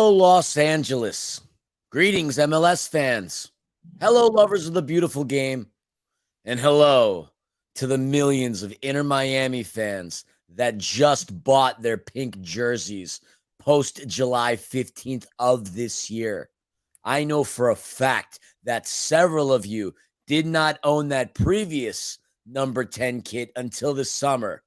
Hello, Los Angeles. Greetings, MLS fans. Hello, lovers of the beautiful game. And hello to the millions of Inter Miami fans that just bought their pink jerseys post July 15th of this year. I know for a fact that several of you did not own that previous number 10 kit until the summer.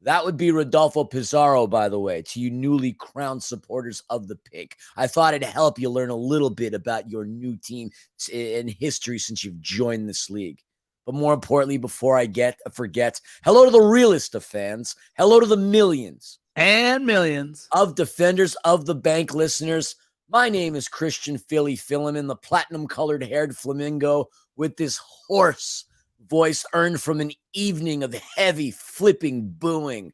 That would be Rodolfo Pizarro, by the way, to you newly crowned supporters of the pink. I thought it'd help you learn a little bit about your new team and history since you've joined this league. But more importantly, before I forget, hello to the realest of fans. Hello to the millions and millions of Defenders of the Bank listeners. My name is Christian Philly Philemon, the platinum-colored haired flamingo with this hoarse voice earned from an evening of heavy flipping booing.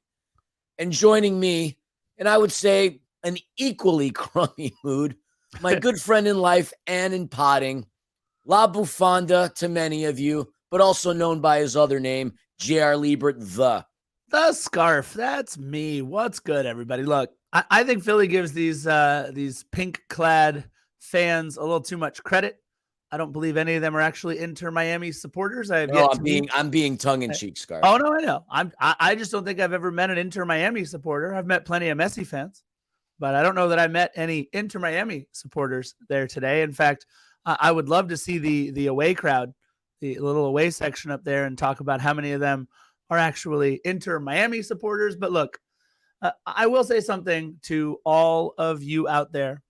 And joining me, and I would say an equally crummy mood, my good friend in life and in potting, La Bufanda to many of you, but also known by his other name, J.R. Liebert, the Scarf. That's me. What's good, everybody? Look, I think Philly gives these pink-clad fans a little too much credit. I don't believe any of them are actually Inter Miami supporters. I'm being tongue-in-cheek, Scarf. Oh no, I know. I just don't think I've ever met an Inter Miami supporter. I've met plenty of Messi fans, but I don't know that I met any Inter Miami supporters there today. In fact, I would love to see the away crowd, the little away section up there, and talk about how many of them are actually Inter Miami supporters. But look, I will say something to all of you out there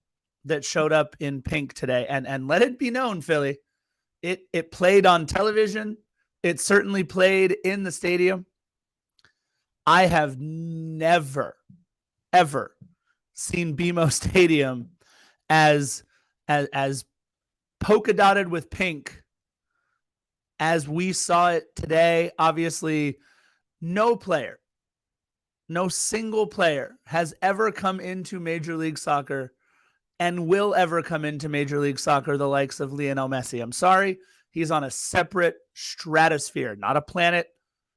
that showed up in pink today, and let it be known, Philly, it played on television. It certainly played in the stadium. I have never, ever seen BMO Stadium as polka dotted with pink as we saw it today. Obviously, no single player has ever come into Major League Soccer and will ever come into Major League Soccer the likes of Lionel Messi. I'm sorry. He's on a separate stratosphere, not a planet,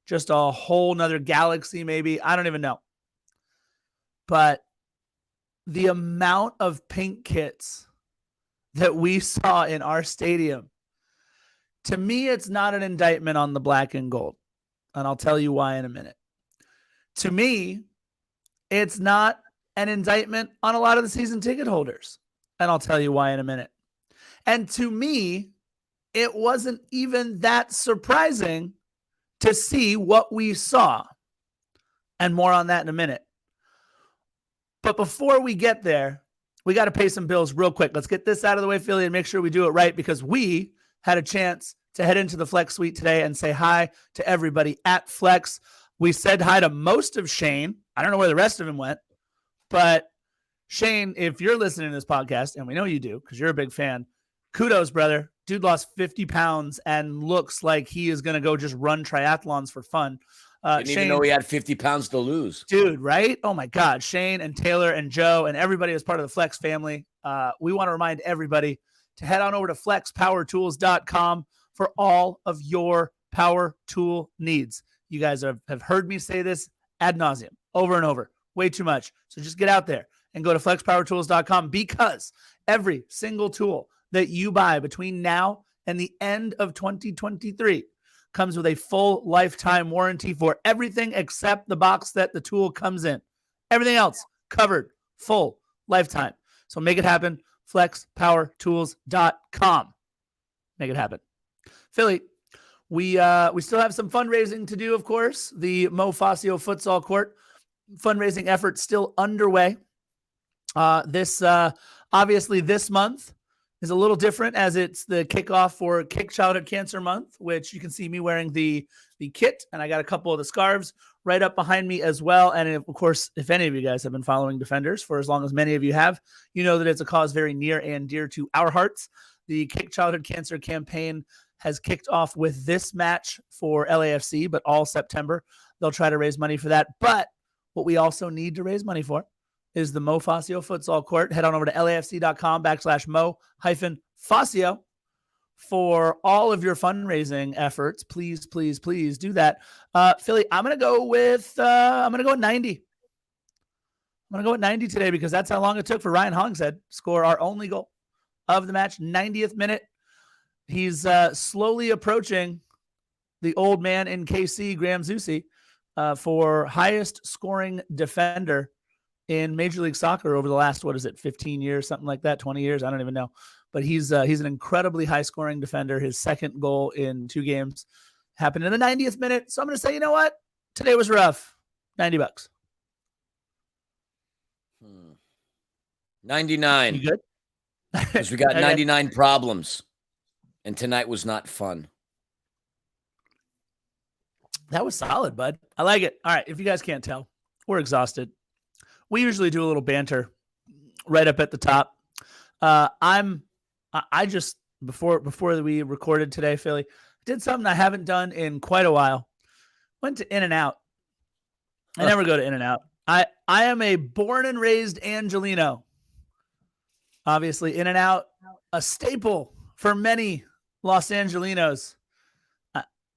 just a whole nother galaxy maybe. I don't even know. But the amount of pink kits that we saw in our stadium, to me, it's not an indictment on the black and gold. And I'll tell you why in a minute. To me, it's not an indictment on a lot of the season ticket holders. And I'll tell you why in a minute. And to me, it wasn't even that surprising to see what we saw. And more on that in a minute. But before we get there, we got to pay some bills real quick. Let's get this out of the way, Philly, and make sure we do it right, because we had a chance to head into the Flex Suite today and say hi to everybody at Flex. We said hi to most of Shane. I don't know where the rest of him went, but Shane, if you're listening to this podcast, and we know you do because you're a big fan, kudos, brother. Dude lost 50 pounds and looks like he is going to go just run triathlons for fun. Didn't Shane, even know he had 50 pounds to lose. Dude, right? Oh, my God. Shane and Taylor and Joe and everybody as part of the Flex family. We want to remind everybody to head on over to flexpowertools.com for all of your power tool needs. You guys have heard me say this ad nauseum over and over, way too much. So just get out there and go to flexpowertools.com, because every single tool that you buy between now and the end of 2023 comes with a full lifetime warranty for everything except the box that the tool comes in. Everything else covered, full lifetime. So make it happen. flexpowertools.com. Make it happen. Philly, we still have some fundraising to do, of course. The Mo Facio Futsal Court fundraising effort still underway. Obviously this month is a little different, as it's the kickoff for Kick Childhood Cancer Month, which you can see me wearing the kit, and I got a couple of the scarves right up behind me as well. And of course, if any of you guys have been following Defenders for as long as many of you have, you know that it's a cause very near and dear to our hearts. The Kick Childhood Cancer campaign has kicked off with this match for LAFC, but all September they'll try to raise money for that. But what we also need to raise money for is the Mo Facio Futsal Court. Head on over to lafc.com/Mo-Facio for all of your fundraising efforts. Please, please, please do that. Philly, I'm going to go with 90. I'm going to go with 90 today because that's how long it took for Ryan Hollingshead to score our only goal of the match. 90th minute. He's slowly approaching the old man in KC, Graham Zusi, for highest scoring defender in Major League Soccer over the last, 15 years, something like that, 20 years? I don't even know. But he's an incredibly high scoring defender. His second goal in 2 games happened in the 90th minute. So I'm going to say, you know what? Today was rough. $90. 99. You good? Because we got 99 problems. And tonight was not fun. That was solid, bud. I like it. All right. If you guys can't tell, we're exhausted. We usually do a little banter right up at the top. I just, before we recorded today, Philly, did something I haven't done in quite a while. Went to In-N-Out. I never go to In-N-Out. I am a born and raised Angelino. Obviously, In-N-Out, a staple for many Los Angelinos.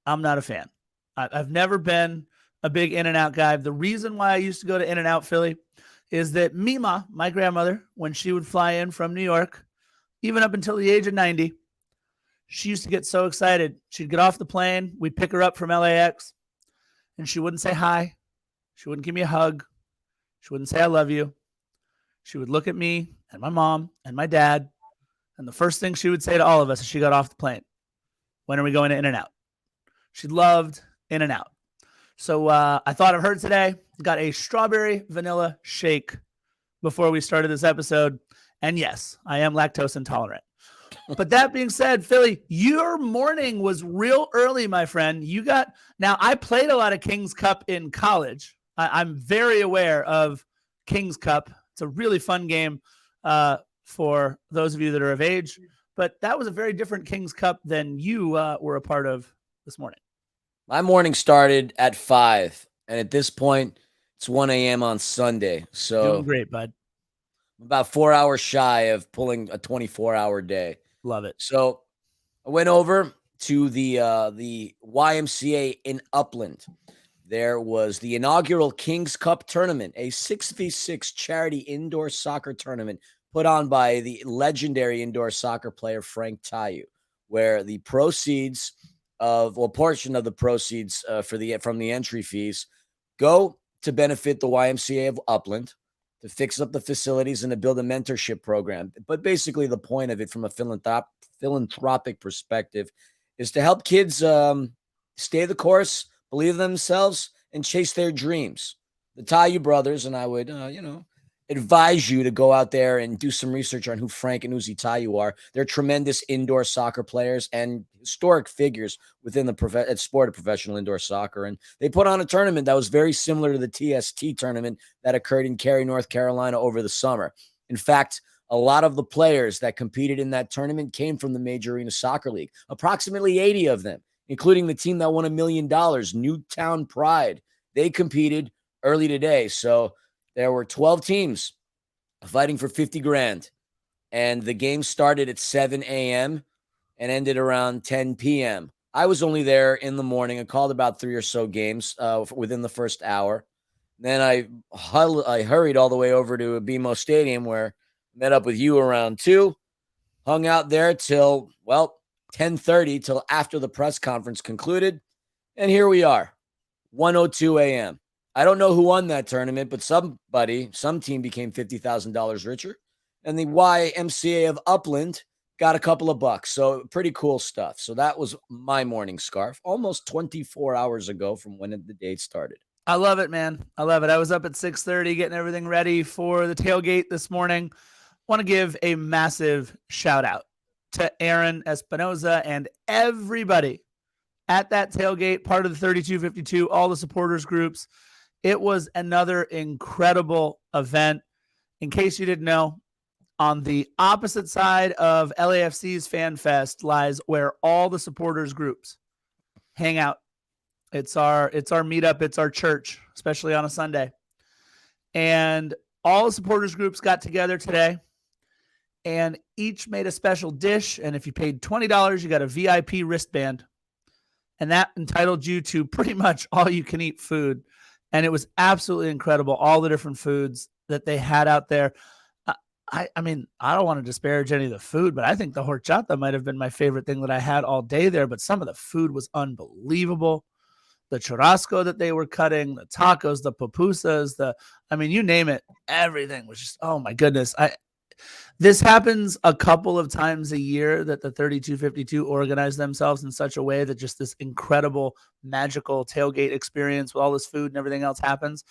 I'm not a fan. I've never been a big In-N-Out guy. The reason why I used to go to In-N-Out, Philly, is that Mima, my grandmother, when she would fly in from New York, even up until the age of 90, she used to get so excited. She'd get off the plane. We'd pick her up from LAX, and she wouldn't say hi. She wouldn't give me a hug. She wouldn't say I love you. She would look at me and my mom and my dad, and the first thing she would say to all of us as she got off the plane, when are we going to In-N-Out? She loved In-N-Out. So I thought of her today. Got a strawberry vanilla shake before we started this episode. And yes, I am lactose intolerant. But that being said, Philly, your morning was real early, my friend. Now I played a lot of King's Cup in college. I'm very aware of King's Cup. It's a really fun game for those of you that are of age. But that was a very different King's Cup than you were a part of this morning. My morning started at 5, and at this point, it's 1 a.m. on Sunday. So doing great, bud. I'm about 4 hours shy of pulling a 24-hour day. Love it. So I went over to the YMCA in Upland. There was the inaugural King's Cup tournament, a 6v6 charity indoor soccer tournament put on by the legendary indoor soccer player Frank Tayu, where the proceeds portion of the proceeds from the entry fees go to benefit the YMCA of Upland, to fix up the facilities and to build a mentorship program. But basically the point of it from a philanthropic perspective is to help kids stay the course, believe in themselves, and chase their dreams. The Tayu brothers, and I would, advise you to go out there and do some research on who Frank and Uzi Tayu are. They're tremendous indoor soccer players and historic figures within the sport of professional indoor soccer. And they put on a tournament that was very similar to the TST tournament that occurred in Cary, North Carolina over the summer. In fact, a lot of the players that competed in that tournament came from the Major Arena Soccer League, approximately 80 of them, including the team that won $1 million, Newtown Pride. They competed early today. So there were 12 teams fighting for 50 grand. And the game started at 7 a.m. and ended around 10 p.m. I was only there in the morning. I called about 3 or so games within the first hour. Then I hurried all the way over to BMO Stadium, where I met up with you around 2, hung out there till, 10:30, till after the press conference concluded. And here we are, 1:02 a.m. I don't know who won that tournament, but some team became $50,000 richer. And the YMCA of Upland got a couple of bucks. So pretty cool stuff. So that was my morning scarf, almost 24 hours ago from when the date started. I love it, man. I love it. I was up at 6:30 getting everything ready for the tailgate this morning. Want to give a massive shout out to Aaron Espinoza and everybody at that tailgate, part of the 3252, all the supporters groups. It was another incredible event. In case you didn't know, on the opposite side of LAFC's Fan Fest lies where all the supporters groups hang out. It's our meetup. It's our church, especially on a Sunday. And all the supporters groups got together today and each made a special dish. And if you paid $20, you got a VIP wristband. And that entitled you to pretty much all you can eat food. And it was absolutely incredible, all the different foods. that they had out there. I mean, I don't want to disparage any of the food, but I think the horchata might have been my favorite thing that I had all day there. But some of the food was unbelievable. The churrasco that they were cutting, the tacos, the pupusas, I mean, you name it, everything was just, oh my goodness. This happens a couple of times a year that the 3252 organize themselves in such a way that just this incredible, magical tailgate experience with all this food and everything else happens.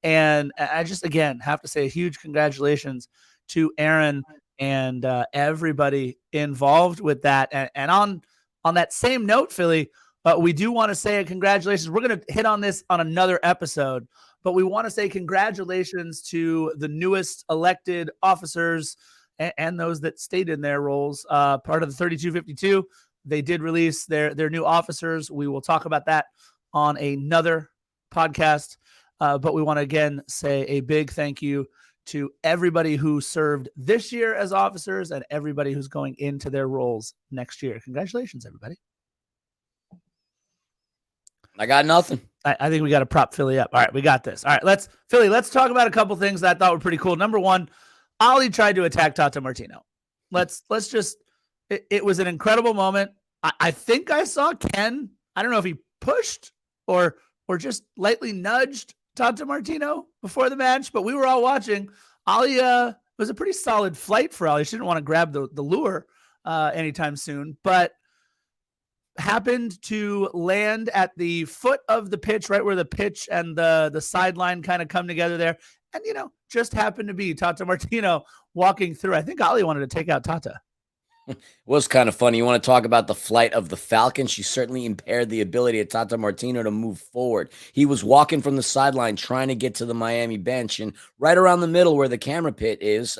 And I just, again, have to say a huge congratulations to Aaron and everybody involved with that. And on that same note, Philly, we do want to say a congratulations. We're going to hit on this on another episode, but we want to say congratulations to the newest elected officers and those that stayed in their roles. Part of the 3252, they did release their new officers. We will talk about that on another podcast. But we want to again say a big thank you to everybody who served this year as officers and everybody who's going into their roles next year. Congratulations, everybody. I got nothing. I think we got to prop Philly up. All right, we got this. All right, let's talk about a couple things that I thought were pretty cool. Number one, Ollie tried to attack Tata Martino. Let's just, it was an incredible moment. I think I saw Ken. I don't know if he pushed or just lightly nudged Tata Martino before the match, but we were all watching. Ollie, it was a pretty solid flight for Ollie. She didn't want to grab the lure anytime soon, but happened to land at the foot of the pitch, right where the pitch and the sideline kind of come together there. And, just happened to be Tata Martino walking through. I think Ollie wanted to take out Tata. It was kind of funny. You want to talk about the flight of the Falcon? She certainly impaired the ability of Tata Martino to move forward. He was walking from the sideline trying to get to the Miami bench, and right around the middle where the camera pit is,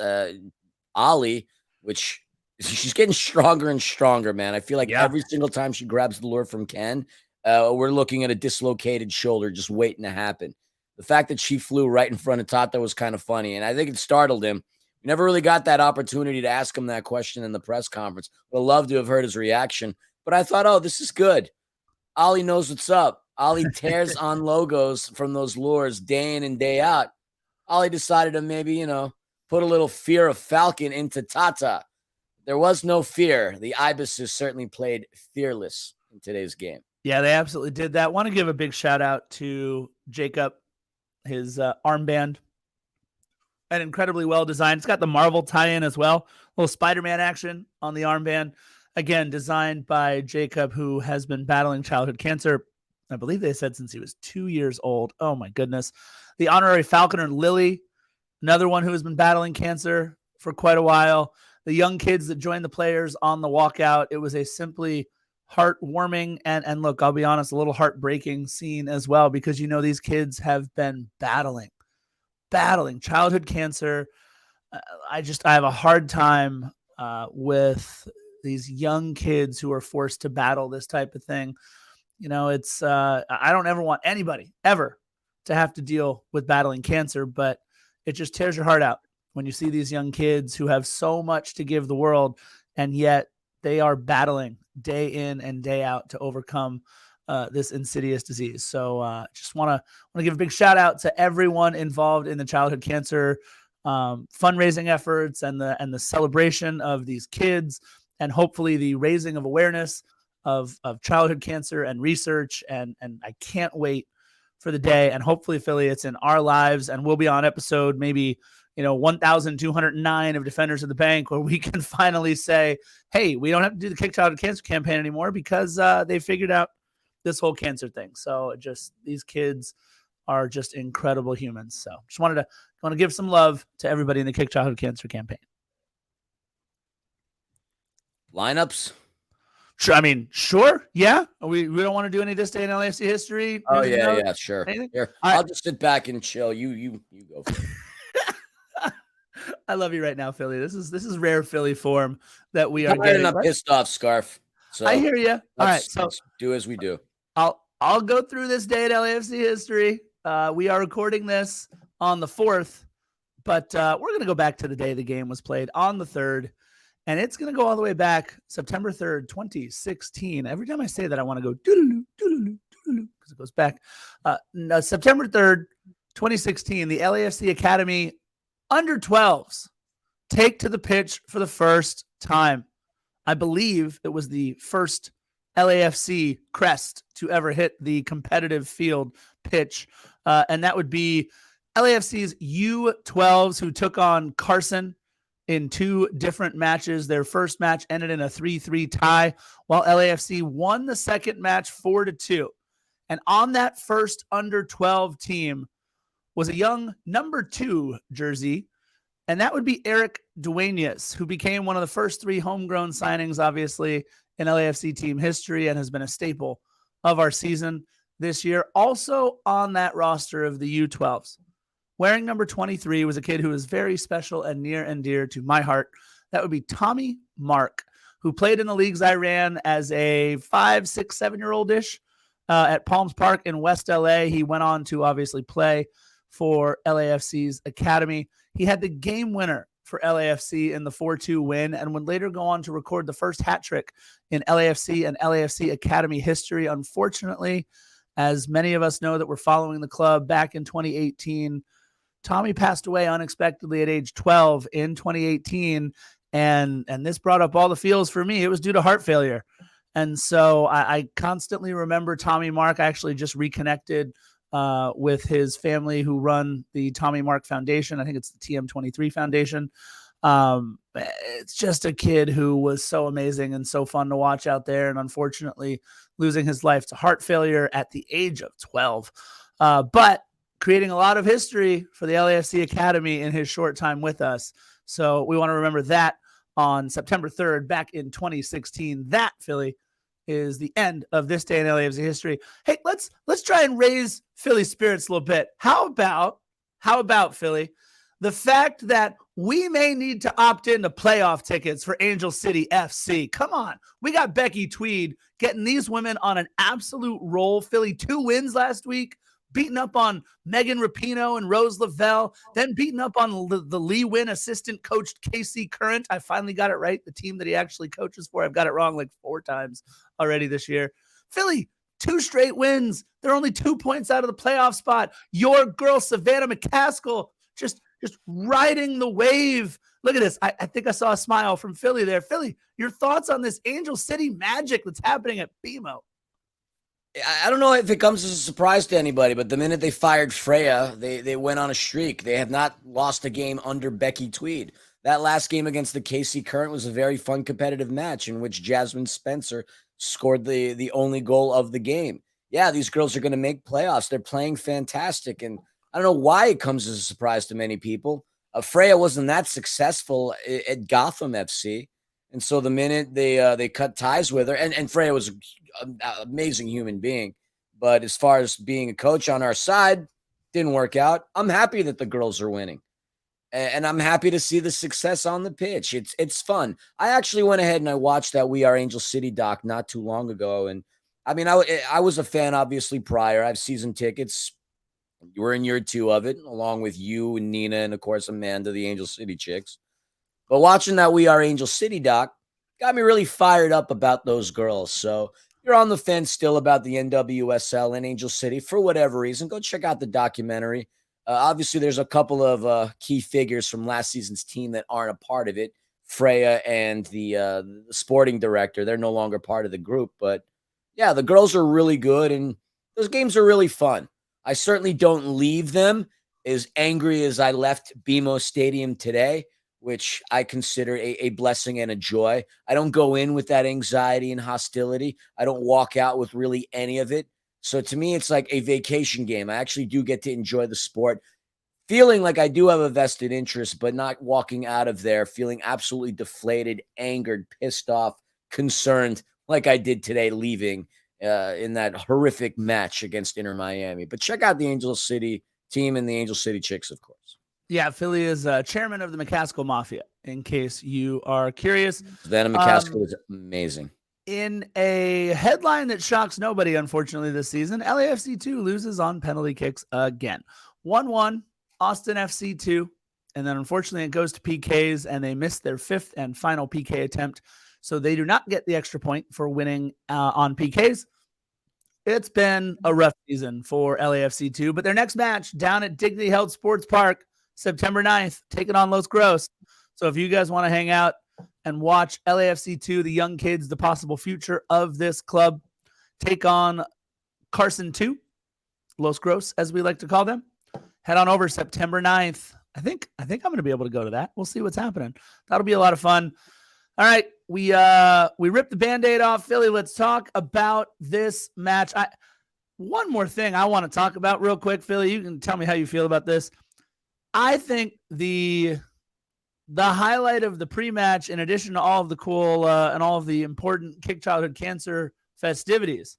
Ollie, which she's getting stronger and stronger, man. I feel like every single time she grabs the lure from Ken, we're looking at a dislocated shoulder just waiting to happen. The fact that she flew right in front of Tata was kind of funny, and I think it startled him. We never really got that opportunity to ask him that question in the press conference. Would love to have heard his reaction, but I thought, oh, this is good. Ollie knows what's up. Ollie tears on logos from those lures day in and day out. Ollie decided to maybe, put a little fear of Falcon into Tata. There was no fear. The Ibises certainly played fearless in today's game. Yeah, they absolutely did that. Want to give a big shout out to Jacob, his armband. And incredibly well designed. It's got the Marvel tie-in as well. A little Spider-Man action on the armband. Again, designed by Jacob, who has been battling childhood cancer. I believe they said since he was 2 years old. Oh my goodness. The honorary Falconer, Lily, another one who has been battling cancer for quite a while. The young kids that joined the players on the walkout. It was a simply heartwarming and look, I'll be honest, a little heartbreaking scene as well, because these kids have been battling childhood cancer. I have a hard time with these young kids who are forced to battle this type of thing. It's I don't ever want anybody ever to have to deal with battling cancer, but it just tears your heart out when you see these young kids who have so much to give the world, and yet they are battling day in and day out to overcome this insidious disease. So just want to give a big shout out to everyone involved in the childhood cancer fundraising efforts and the celebration of these kids, and hopefully the raising of awareness of childhood cancer and research. And I can't wait for the day, and hopefully, Philly, it's in our lives, and we'll be on episode maybe 1,209 of Defenders of the Bank, where we can finally say, hey, we don't have to do the Kick Childhood Cancer campaign anymore because they figured out this whole cancer thing. So these kids are just incredible humans. So just want to give some love to everybody in the Kick Childhood Cancer campaign. Lineups? Sure. I mean, sure. Yeah. We don't want to do any this day in LAFC history. Oh yeah, sure. Anything? Here, I'll just sit back and chill. You go for it. I love you right now, Philly. This is rare Philly form that we are getting. I'm pissed off, Scarf. So I hear you. All right, so let's do as we do. I'll go through this day in LAFC history. We are recording this on the 4th, but we're going to go back to the day the game was played on the 3rd, and it's going to go all the way back September 3rd, 2016. Every time I say that, I want to go doodaloo, doodaloo, doodaloo, because it goes back. September 3rd, 2016, the LAFC Academy under 12s take to the pitch for the first time. I believe it was the first LAFC crest to ever hit the competitive field pitch. And that would be LAFC's U12s, who took on Carson in 2 different matches. Their first match ended in a 3-3 tie, while LAFC won the second match 4-2. And on that first under 12 team was a young number 2 jersey, and that would be Eric Duenas, who became one of the first 3 homegrown signings, obviously, in LAFC team history, and has been a staple of our season this year. Also on that roster of the U12s, wearing number 23, was a kid who is very special and near and dear to my heart. That would be Tommy Mark, who played in the leagues I ran as a 5, 6, 7-year-old-ish at Palms Park in West LA. He went on to obviously play for LAFC's academy. He had the game winner for LAFC in the 4-2 win, and would later go on to record the first hat trick in LAFC and LAFC academy history. Unfortunately, as many of us know that were following the club back in 2018, Tommy passed away unexpectedly at age 12 in 2018, and this brought up all the feels for me. It was due to heart failure. And so I constantly remember Tommy Mark. I actually just reconnected with his family, who run the Tommy Mark Foundation. I think it's the TM23 Foundation. It's just a kid who was so amazing and so fun to watch out there, and unfortunately losing his life to heart failure at the age of 12. But creating a lot of history for the LAFC Academy in his short time with us. So we want to remember that on September 3rd, back in 2016. That, Philly, is the end of this day in LAFC history. Hey, let's try and raise Philly's spirits a little bit. How about Philly, the fact that we may need to opt into playoff tickets for Angel City FC? Come on. We got Becky Tweed getting these women on an absolute roll. Philly, 2 wins last week, beating up on Megan Rapinoe and Rose Lavelle, then beating up on the Lee Win assistant coached KC Current. I finally got it right, the team that he actually coaches for. I've got it wrong like 4 times already this year. Philly, 2 straight wins. They're only 2 points out of the playoff spot. Your girl, Savannah McCaskill, just riding the wave. Look at this. I think I saw a smile from Philly there. Philly, your thoughts on this Angel City magic that's happening at BMO? I don't know if it comes as a surprise to anybody, but the minute they fired Freya, they went on a streak. They have not lost a game under Becky Tweed. That last game against the KC Current was a very fun competitive match in which Jasmine Spencer scored the only goal of the game. Yeah, these girls are going to make playoffs. They're playing fantastic, and I don't know why it comes as a surprise to many people. Freya wasn't that successful at Gotham FC, and so the minute they cut ties with her, and Freya was an amazing human being, but as far as being a coach on our side, didn't work out. I'm happy that the girls are winning, and I'm happy to see the success on the pitch. It's fun. I actually went ahead and I watched that We Are Angel City doc not too long ago, and I mean, I was a fan obviously prior. I have season tickets. We're in year 2 of it, along with you and Nina and, of course, Amanda, the Angel City chicks. But watching that We Are Angel City doc got me really fired up about those girls. So you're on the fence still about the NWSL and Angel City for whatever reason, go check out the documentary. Obviously, there's a couple of key figures from last season's team that aren't a part of it. Freya and the sporting director, they're no longer part of the group. But, yeah, the girls are really good, and those games are really fun. I certainly don't leave them as angry as I left BMO Stadium today, which I consider a blessing and a joy. I don't go in with that anxiety and hostility. I don't walk out with really any of it. So to me, it's like a vacation game. I actually do get to enjoy the sport, feeling like I do have a vested interest, but not walking out of there feeling absolutely deflated, angered, pissed off, concerned like I did today leaving in that horrific match against Inter Miami. But check out the Angel City team and the Angel City Chicks, of course. Yeah, Philly is chairman of the McCaskill Mafia, in case you are curious. Savannah McCaskill is amazing. In a headline that shocks nobody, unfortunately, this season, LAFC 2 loses on penalty kicks again. 1-1, Austin FC 2. And then, unfortunately, it goes to PKs, and they miss their 5th and final PK attempt. So they do not get the extra point for winning on PKs. It's been a rough season for LAFC 2, but their next match down at Dignity Health Sports Park September 9th, taking on Los Gros. So if you guys want to hang out and watch LAFC 2, the young kids, the possible future of this club, take on Carson 2, Los Gros, as we like to call them, head on over September 9th. I think I'm going to be able to go to that. We'll see what's happening. That'll be a lot of fun. All right, we ripped the Band-Aid off. Philly, let's talk about this match. One more thing I want to talk about real quick, Philly. You can tell me how you feel about this. I think the highlight of the pre-match, in addition to all of the cool and all of the important Kick Childhood Cancer festivities,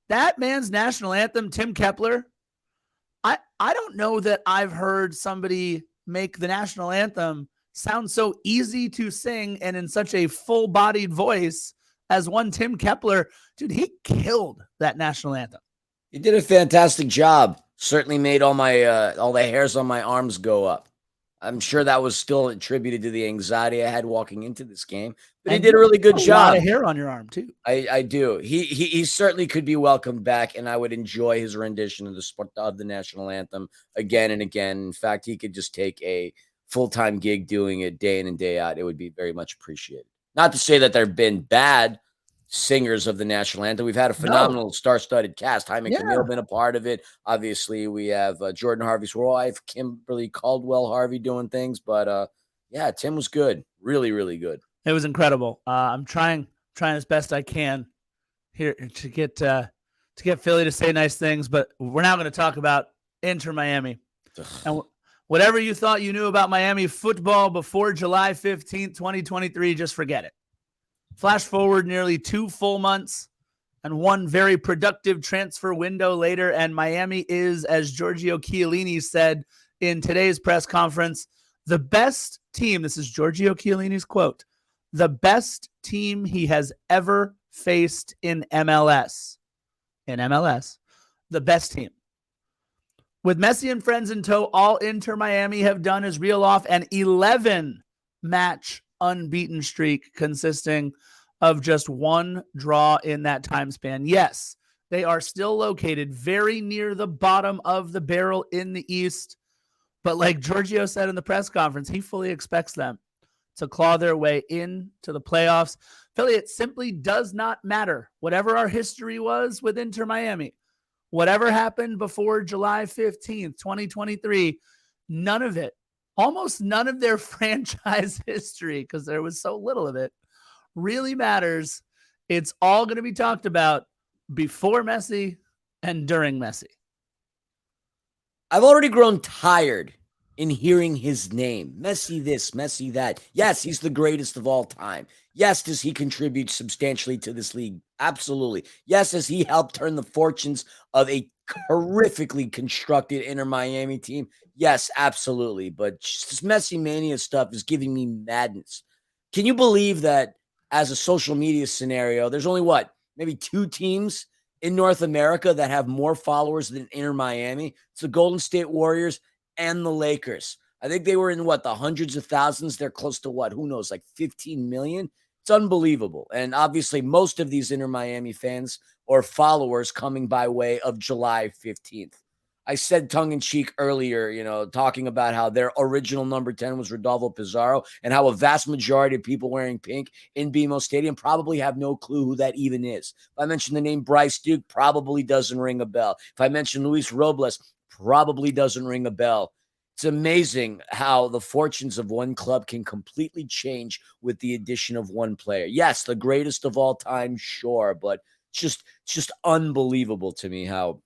that man's national anthem, Tim Kepler. I don't know that I've heard somebody make the national anthem sound so easy to sing and in such a full-bodied voice as one Tim Kepler. Dude, he killed that national anthem. He did a fantastic job. Certainly made all the hairs on my arms go up. I'm sure that was still attributed to the anxiety I had walking into this game, but he did a really good job. A lot of hair on your arm too. I do. He certainly could be welcomed back, and I would enjoy his rendition of the national anthem again and again. In fact, he could just take a full-time gig doing it day in and day out. It would be very much appreciated. Not to say that there have been bad singers of the national anthem. We've had a phenomenal star-studded cast. Jaime Camille been a part of it. Obviously, we have Jordan Harvey's wife, Kimberly Caldwell Harvey, doing things. But Tim was good. Really, really good. It was incredible. I'm trying as best I can here to get Philly to say nice things, but we're now going to talk about Inter Miami. And whatever you thought you knew about Miami football before July 15th, 2023, just forget it. Flash forward nearly 2 full months and one very productive transfer window later, and Miami is, as Giorgio Chiellini said in today's press conference, the best team. This is Giorgio Chiellini's quote: the best team he has ever faced in MLS. In MLS, the best team. With Messi and friends in tow, all Inter Miami have done is reel off an 11-match unbeaten streak consisting of just one draw in that time span. Yes, they are still located very near the bottom of the barrel in the East, but like Giorgio said in the press conference, he fully expects them to claw their way into the playoffs. Philly, it simply does not matter. Whatever our history was with Inter Miami, whatever happened before July 15th, 2023, none of it, almost none of their franchise history, because there was so little of it, really matters. It's all going to be talked about before Messi and during Messi. I've already grown tired in hearing his name. Messi this, Messi that. Yes, he's the greatest of all time. Yes, does he contribute substantially to this league? Absolutely. Yes, has he helped turn the fortunes of a horrifically constructed Inter Miami team? Yes, absolutely. But this Messi mania stuff is giving me madness. Can you believe that as a social media scenario, there's only maybe 2 teams in North America that have more followers than Inter Miami? It's the Golden State Warriors and the Lakers. I think they were in the hundreds of thousands. They're close to who knows, like 15 million. It's unbelievable. And obviously most of these Inter Miami fans or followers coming by way of July 15th. I said tongue-in-cheek earlier, talking about how their original number 10 was Rodolfo Pizarro and how a vast majority of people wearing pink in BMO Stadium probably have no clue who that even is. If I mention the name Bryce Duke, probably doesn't ring a bell. If I mention Luis Robles, probably doesn't ring a bell. It's amazing how the fortunes of one club can completely change with the addition of one player. Yes, the greatest of all time, sure, but it's just unbelievable to me how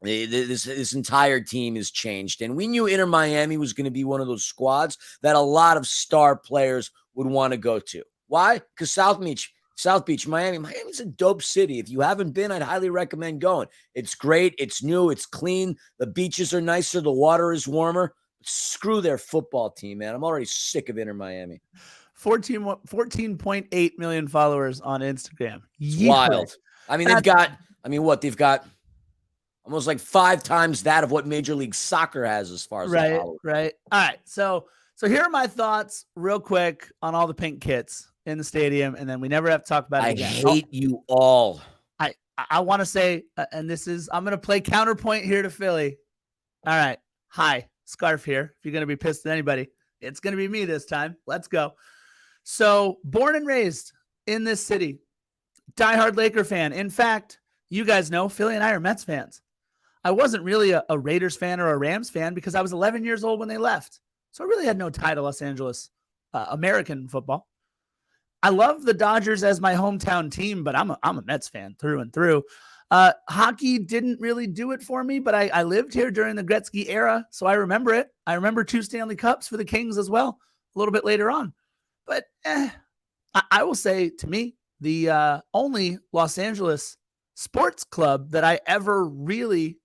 this entire team has changed. And we knew Inter Miami was going to be one of those squads that a lot of star players would want to go to. Why? Because South Beach, Miami. Miami's a dope city. If you haven't been, I'd highly recommend going. It's great. It's new. It's clean. The beaches are nicer. The water is warmer. Screw their football team, man. I'm already sick of Inter Miami. 14.8 million followers on Instagram. It's wild. I mean, they've got almost like 5 times that of what Major League Soccer has as far as followers. Right. All right. So here are my thoughts real quick on all the pink kits in the stadium, and then we never have to talk about it again. I hate you all. I want to say, and I'm going to play counterpoint here to Philly. All right. Hi. scarf here. If you're going to be pissed at anybody, it's going to be me this time. Let's go. So, born and raised in this city, diehard Laker fan. In fact, you guys know Philly and I are Mets fans. I wasn't really a Raiders fan or a Rams fan because I was 11 years old when they left. So I really had no tie to Los Angeles American football. I love the Dodgers as my hometown team, but I'm a Mets fan through and through. Hockey didn't really do it for me, but I lived here during the Gretzky era, so I remember it. I remember 2 Stanley Cups for the Kings as well, a little bit later on. But I will say, to me, the only Los Angeles sports club that I ever really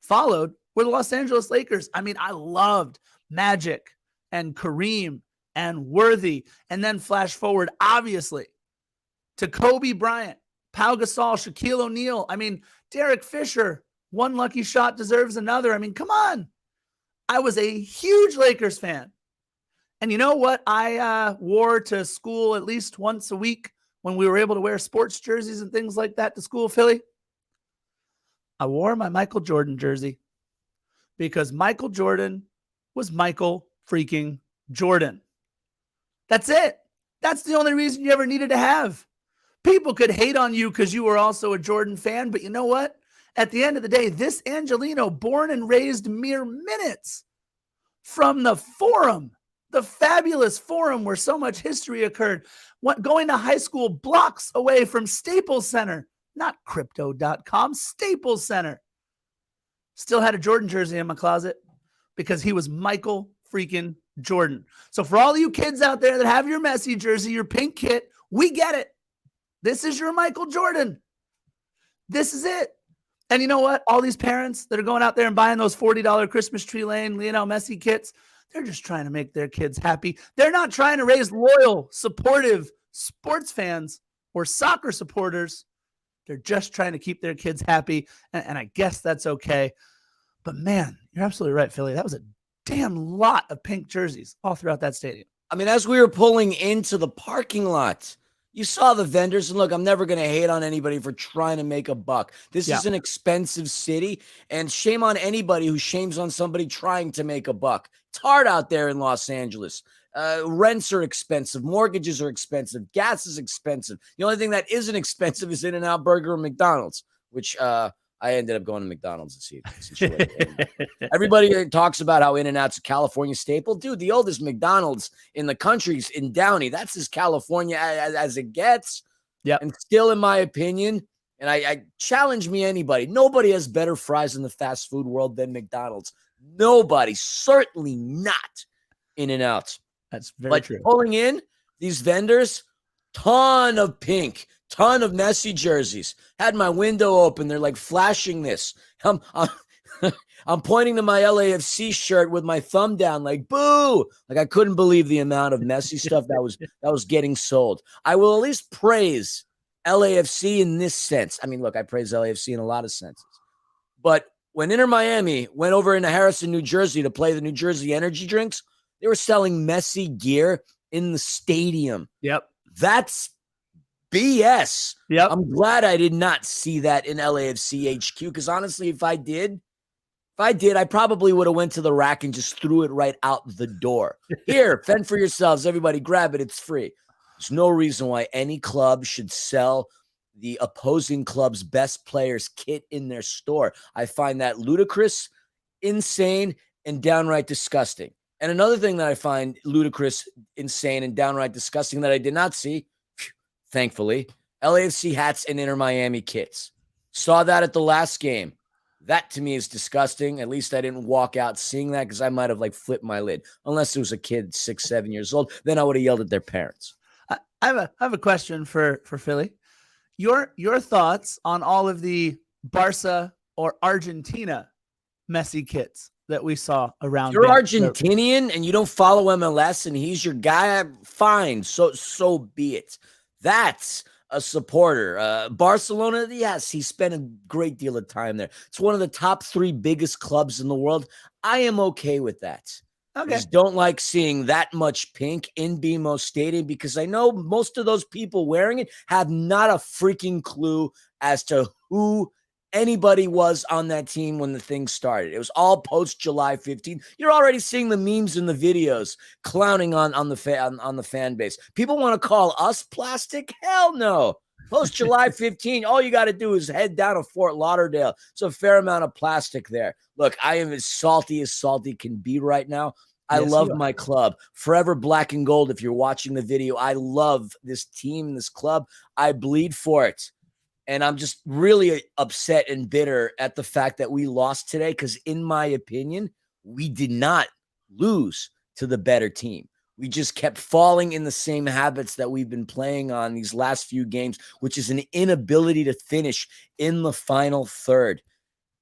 followed were the Los Angeles Lakers. I mean, I loved Magic and Kareem and Worthy, and then flash forward, obviously, to Kobe Bryant, Pau Gasol, Shaquille O'Neal. I mean, Derek Fisher, one lucky shot deserves another. I mean, come on. I was a huge Lakers fan. And you know what I wore to school at least once a week when we were able to wear sports jerseys and things like that to school, Philly? I wore my Michael Jordan jersey because Michael Jordan was Michael freaking Jordan. That's it. That's the only reason you ever needed to have. People could hate on you because you were also a Jordan fan, but you know what? At the end of the day, this Angelino, born and raised mere minutes from the Forum, the fabulous Forum where so much history occurred, going to high school blocks away from Staples Center, not crypto.com, Staples Center. Still had a Jordan jersey in my closet because he was Michael freaking Jordan. So for all of you kids out there that have your Messi jersey, your pink kit, we get it. This is your Michael Jordan. This is it. And you know what? All these parents that are going out there and buying those $40 Christmas Tree Lane Lionel Messi kits, they're just trying to make their kids happy. They're not trying to raise loyal, supportive sports fans or soccer supporters. They're just trying to keep their kids happy, and I guess that's okay. But man, you're absolutely right, Philly. That was a damn lot of pink jerseys all throughout that stadium. I mean, as we were pulling into the parking lot, you saw the vendors. And look, I'm never going to hate on anybody for trying to make a buck. This is an expensive city, and shame on anybody who shames on somebody trying to make a buck. It's hard out there in Los Angeles. Rents are expensive. Mortgages are expensive. Gas is expensive. The only thing that isn't expensive is In-N-Out Burger or McDonald's, which I ended up going to McDonald's this evening. Everybody talks about how In-N-Out's a California staple. Dude, the oldest McDonald's in the country's in Downey. That's as California as it gets. Yeah. And still, in my opinion, and I challenge me anybody, nobody has better fries in the fast food world than McDonald's. Nobody. Certainly not In-N-Out. That's very true. Pulling in these vendors, ton of pink, ton of Messi jerseys. Had my window open. They're like flashing this. I'm pointing to my LAFC shirt with my thumb down, like boo. Like I couldn't believe the amount of Messi stuff that was getting sold. I will at least praise LAFC in this sense. I mean, look, I praise LAFC in a lot of senses. But when Inter Miami went over into Harrison, New Jersey to play the New Jersey energy drinks, they were selling Messi gear in the stadium. Yep. That's BS. Yep. I'm glad I did not see that in LAFC HQ, because honestly, if I did, I probably would have went to the rack and just threw it right out the door. Here, fend for yourselves. Everybody grab it. It's free. There's no reason why any club should sell the opposing club's best players' kit in their store. I find that ludicrous, insane, and downright disgusting. And another thing that I find ludicrous, insane, and downright disgusting that I did not see, thankfully, LAFC hats and Inter Miami kits. Saw that at the last game. That to me is disgusting. At least I didn't walk out seeing that, because I might have flipped my lid. Unless it was a kid 6, 7 years old, then I would have yelled at their parents. I have a question for Philly. Your thoughts on all of the Barca or Argentina Messi kits that we saw around. You're Argentinian and you don't follow MLS and he's your guy, fine. So be it. That's a supporter. Barcelona, yes, he spent a great deal of time there. It's one of the top 3 biggest clubs in the world. I am okay with that. Okay. I just don't like seeing that much pink in BMO Stadium, because I know most of those people wearing it have not a freaking clue as to who anybody was on that team when the thing started. It was all post July 15th. You're already seeing the memes and the videos clowning on the fan base. People want to call us plastic? Hell no. Post July 15, all you got to do is head down to Fort Lauderdale. It's a fair amount of plastic there. Look, I am as salty can be right now. I love my club. Forever black and gold. If you're watching the video, I love this team, this club. I bleed for it. And I'm just really upset and bitter at the fact that we lost today because, in my opinion, we did not lose to the better team. We just kept falling in the same habits that we've been playing on these last few games, which is an inability to finish in the final third.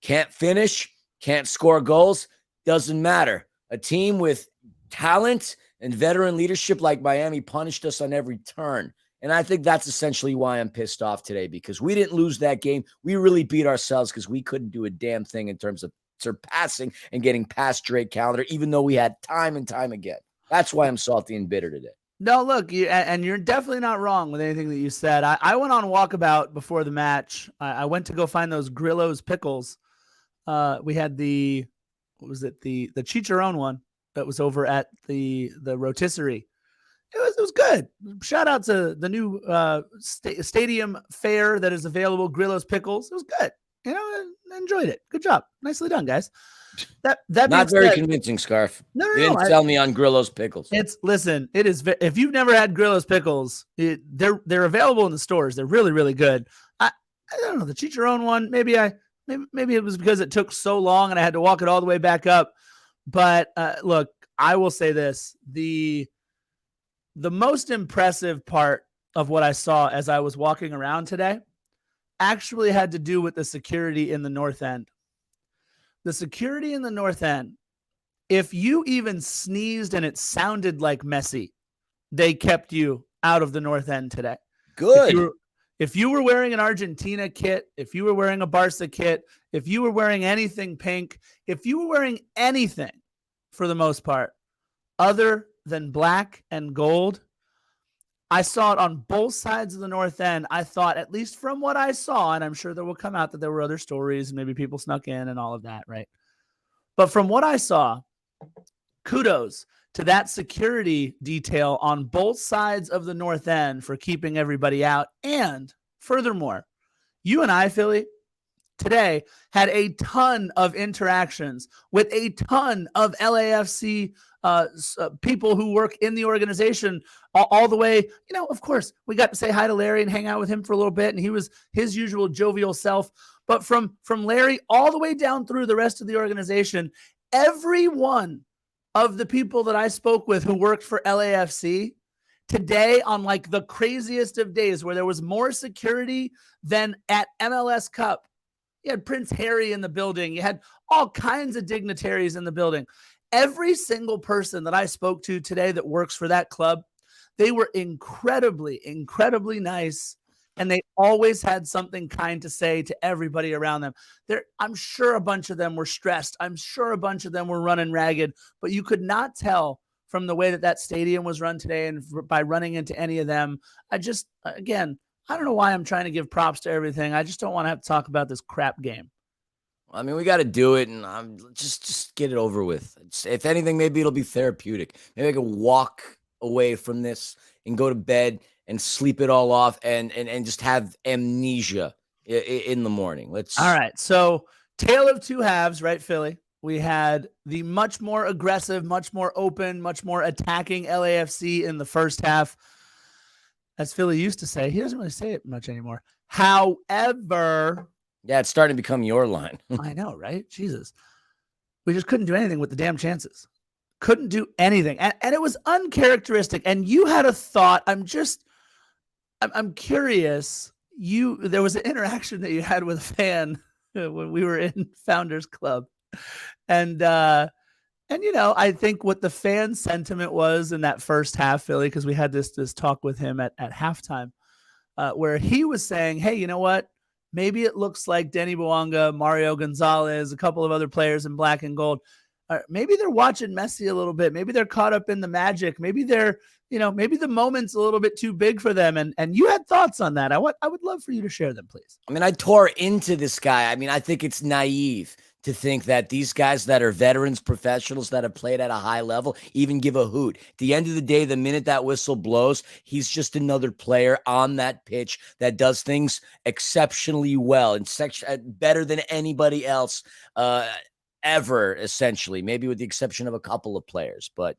Can't finish, can't score goals, doesn't matter. A team with talent and veteran leadership like Miami punished us on every turn. And I think that's essentially why I'm pissed off today, because we didn't lose that game. We really beat ourselves because we couldn't do a damn thing in terms of surpassing and getting past Drake Calendar, even though we had time and time again. That's why I'm salty and bitter today. No, look, and you're definitely not wrong with anything that you said. I went on walkabout before the match. I went to go find those Grillo's pickles. We had the chicharron one that was over at the rotisserie. It was good. Shout out to the new stadium fare that is available, Grillo's Pickles. It was good. I enjoyed it. Good job. Nicely done, guys. That not very convincing, Scarf. No, you didn't tell me on Grillo's Pickles. It is. If you've never had Grillo's Pickles, they're available in the stores. They're really, really good. I don't know, the chicharron one. Maybe it was because it took so long and I had to walk it all the way back up. But look, I will say this: the most impressive part of what I saw as I was walking around today actually had to do with the security in the North End. The security in the North End, if you even sneezed and it sounded like Messi, they kept you out of the North End today. Good. If you were wearing an Argentina kit, if you were wearing a Barca kit, if you were wearing anything pink, if you were wearing anything for the most part, other than black and gold, I saw it on both sides of the North End. I thought, at least from what I saw, and I'm sure there will come out that there were other stories and maybe people snuck in and all of that, right? But from what I saw, kudos to that security detail on both sides of the North End for keeping everybody out. And furthermore, you and I, Philly, today had a ton of interactions with a ton of LAFC people who work in the organization all the way. Of course, we got to say hi to Larry and hang out with him for a little bit, and he was his usual jovial self. But from Larry all the way down through the rest of the organization, every one of the people that I spoke with who worked for LAFC today, on like the craziest of days where there was more security than at MLS Cup. You had Prince Harry in the building. You had all kinds of dignitaries in the building. Every single person that I spoke to today that works for that club, they were incredibly, incredibly nice. And they always had something kind to say to everybody around them. I'm sure a bunch of them were stressed. I'm sure a bunch of them were running ragged. But you could not tell from the way that stadium was run today and by running into any of them. I don't know why I'm trying to give props to everything. I just don't want to have to talk about this crap game. I mean, we got to do it, and just get it over with. If anything, maybe it'll be therapeutic. Maybe I can walk away from this and go to bed and sleep it all off and just have amnesia in the morning. All right. So, tale of two halves, right, Philly? We had the much more aggressive, much more open, much more attacking LAFC in the first half. As Philly used to say, he doesn't really say it much anymore. However, yeah, it's starting to become your line. I know, right? Jesus. We just couldn't do anything with the damn chances. Couldn't do anything. And it was uncharacteristic. And you had a thought. I'm curious. There was an interaction that you had with a fan when we were in Founders Club. And I think what the fan sentiment was in that first half, Philly, because we had this talk with him at halftime, where he was saying, hey, you know what? Maybe it looks like Denny Bouanga, Mario Gonzalez, a couple of other players in black and gold. maybe they're watching Messi a little bit. Maybe they're caught up in the magic. Maybe they're, maybe the moment's a little bit too big for them. And you had thoughts on that. I would love for you to share them, please. I mean, I tore into this guy. I mean, I think it's naive to think that these guys that are veterans, professionals that have played at a high level, even give a hoot. At the end of the day, the minute that whistle blows, he's just another player on that pitch that does things exceptionally well and better than anybody else ever, essentially, maybe with the exception of a couple of players. But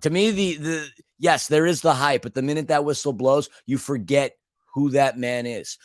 to me, yes, there is the hype, but the minute that whistle blows, you forget who that man is.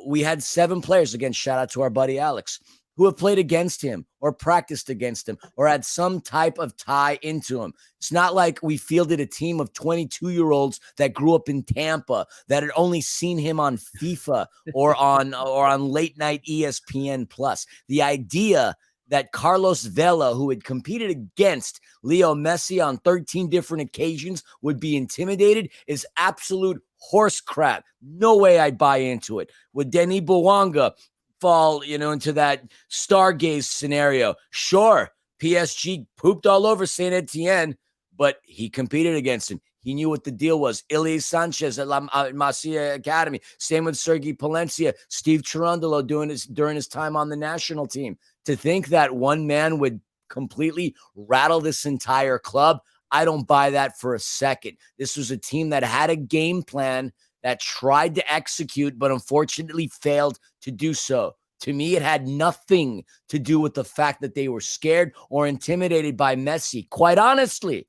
We had 7 players, again, shout out to our buddy Alex, who have played against him or practiced against him or had some type of tie into him. It's not like we fielded a team of 22-year-olds that grew up in Tampa that had only seen him on FIFA or on late night ESPN Plus. The idea that Carlos Vela, who had competed against Leo Messi on 13 different occasions, would be intimidated is absolute horse crap. No way I'd buy into it. Would Denis Bouanga fall, into that stargaze scenario? Sure, PSG pooped all over Saint Etienne, but he competed against him. He knew what the deal was. Ilie Sanchez at Masia Academy. Same with Sergi Palencia, Steve Cherundolo during his time on the national team. To think that one man would completely rattle this entire club, I don't buy that for a second. This was a team that had a game plan, that tried to execute, but unfortunately failed to do so. To me, it had nothing to do with the fact that they were scared or intimidated by Messi. Quite honestly,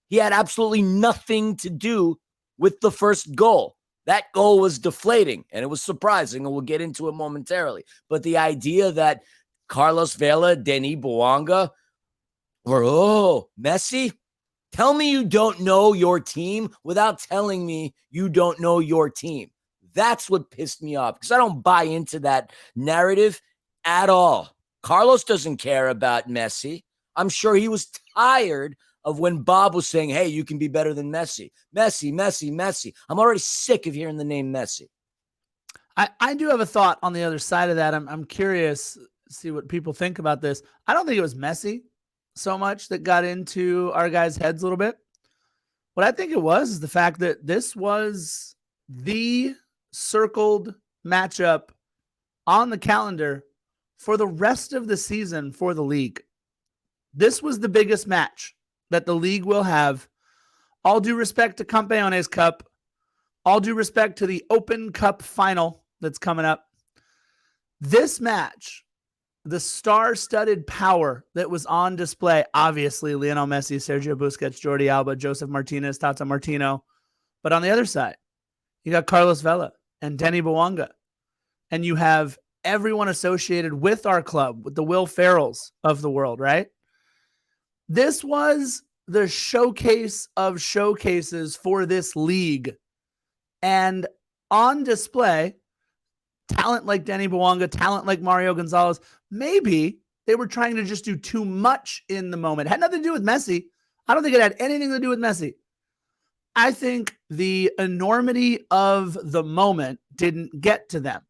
he had absolutely nothing to do with the first goal. That goal was deflating, and it was surprising, and we'll get into it momentarily. But the idea that Carlos Vela, Denis Bouanga, or, Messi, tell me you don't know your team without telling me you don't know your team. That's what pissed me off, because I don't buy into that narrative at all. Carlos doesn't care about Messi. I'm sure he was tired of when Bob was saying, hey, you can be better than Messi. Messi, Messi, Messi. I'm already sick of hearing the name Messi. I do have a thought on the other side of that. I'm curious to see what people think about this. I don't think it was Messi so much that got into our guys' heads a little bit. What I think it was is the fact that this was the circled matchup on the calendar for the rest of the season for the league. This was the biggest match that the league will have. All due respect to Campeones Cup, all due respect to the Open Cup final that's coming up. This match, the star-studded power that was on display, obviously Lionel Messi, Sergio Busquets, Jordi Alba, Joseph Martinez, Tata Martino. But on the other side, you got Carlos Vela and Denis Bouanga. And you have everyone associated with our club, with the Will Ferrells of the world, right? This was the showcase of showcases for this league. And on display, talent like Denis Bouanga, talent like Mario Gonzalez, maybe they were trying to just do too much in the moment. It had nothing to do with Messi. I don't think it had anything to do with Messi. I think the enormity of the moment didn't get to them.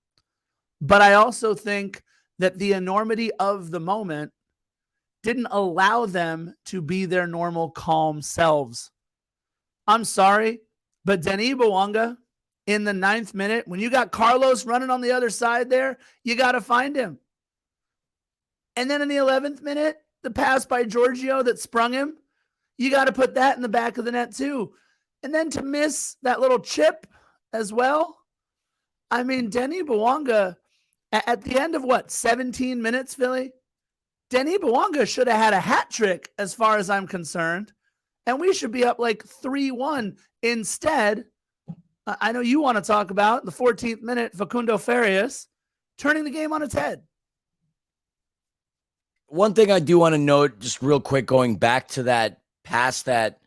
But I also think that the enormity of the moment didn't allow them to be their normal, calm selves. I'm sorry, but Denis Bouanga, in the 9th minute, when you got Carlos running on the other side there, you got to find him. And then in the 11th minute, the pass by Giorgio that sprung him, you got to put that in the back of the net too. And then to miss that little chip as well. I mean, Denis Bouanga, at the end of 17 minutes, Philly? Denis Bouanga should have had a hat trick as far as I'm concerned. And we should be up like 3-1. Instead, I know you want to talk about the 14th minute, Facundo Farias turning the game on its head. One thing I do want to note, just real quick, going back to that pass that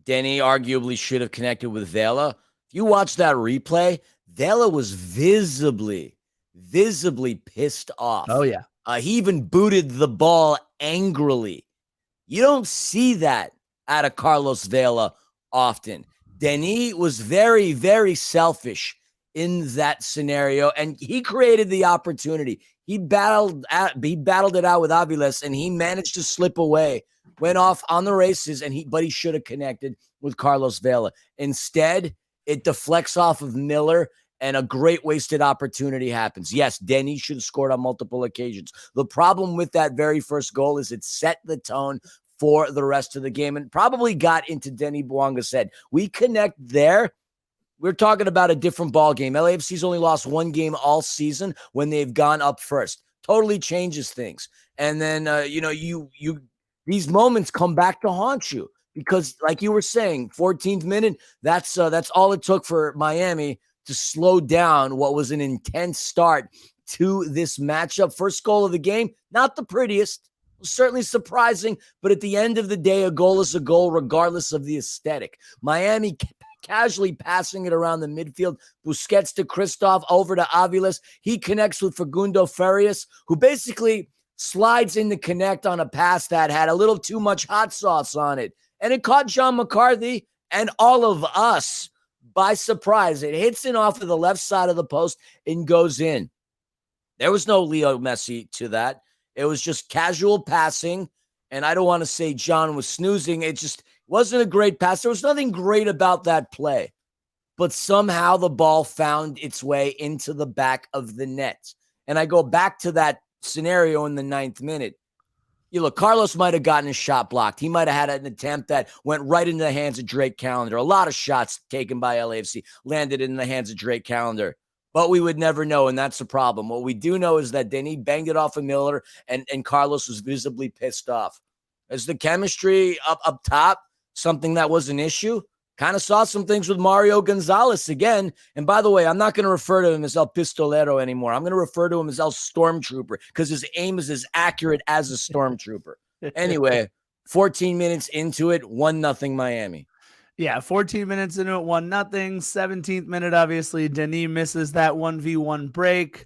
Denny arguably should have connected with Vela. If you watch that replay, Vela was visibly pissed off. Oh, yeah. He even booted the ball angrily. You don't see that out of Carlos Vela often. Denis was very, very selfish in that scenario, and he created the opportunity. He battled it out with Aviles, and he managed to slip away. Went off on the races, but he should have connected with Carlos Vela. Instead, it deflects off of Miller, and a great wasted opportunity happens. Yes, Denny should have scored on multiple occasions. The problem with that very first goal is it set the tone for the rest of the game and probably got into Denny Bouanga's head. We connect there. We're talking about a different ball game. LAFC's only lost one game all season when they've gone up first. Totally changes things. And then, these moments come back to haunt you because, like you were saying, 14th minute, that's all it took for Miami to slow down what was an intense start to this matchup. First goal of the game, not the prettiest, certainly surprising, but at the end of the day, a goal is a goal regardless of the aesthetic. Miami casually passing it around the midfield. Busquets to Christoph, over to Aviles. He connects with Facundo Farias, who basically slides in to connect on a pass that had a little too much hot sauce on it. And it caught John McCarthy and all of us by surprise. It hits in off of the left side of the post and goes in. There was no Leo Messi to that. It was just casual passing. And I don't want to say John was snoozing. It just wasn't a great pass. There was nothing great about that play. But somehow the ball found its way into the back of the net. And I go back to that scenario in the 9th minute. You look, Carlos might have gotten his shot blocked. He might have had an attempt that went right into the hands of Drake Callender. A lot of shots taken by LAFC landed in the hands of Drake Callender. But we would never know, and that's the problem. What we do know is that Denny banged it off of Miller, and Carlos was visibly pissed off. As the chemistry up top, something that was an issue, kind of saw some things with Mario Gonzalez again. And by the way, I'm not going to refer to him as El Pistolero anymore. I'm going to refer to him as El Stormtrooper because his aim is as accurate as a Stormtrooper. Anyway, 14 minutes into it, 1-0 Miami. Yeah, 14 minutes into it, 1-0. 17th minute, obviously, Denis misses that 1v1 break.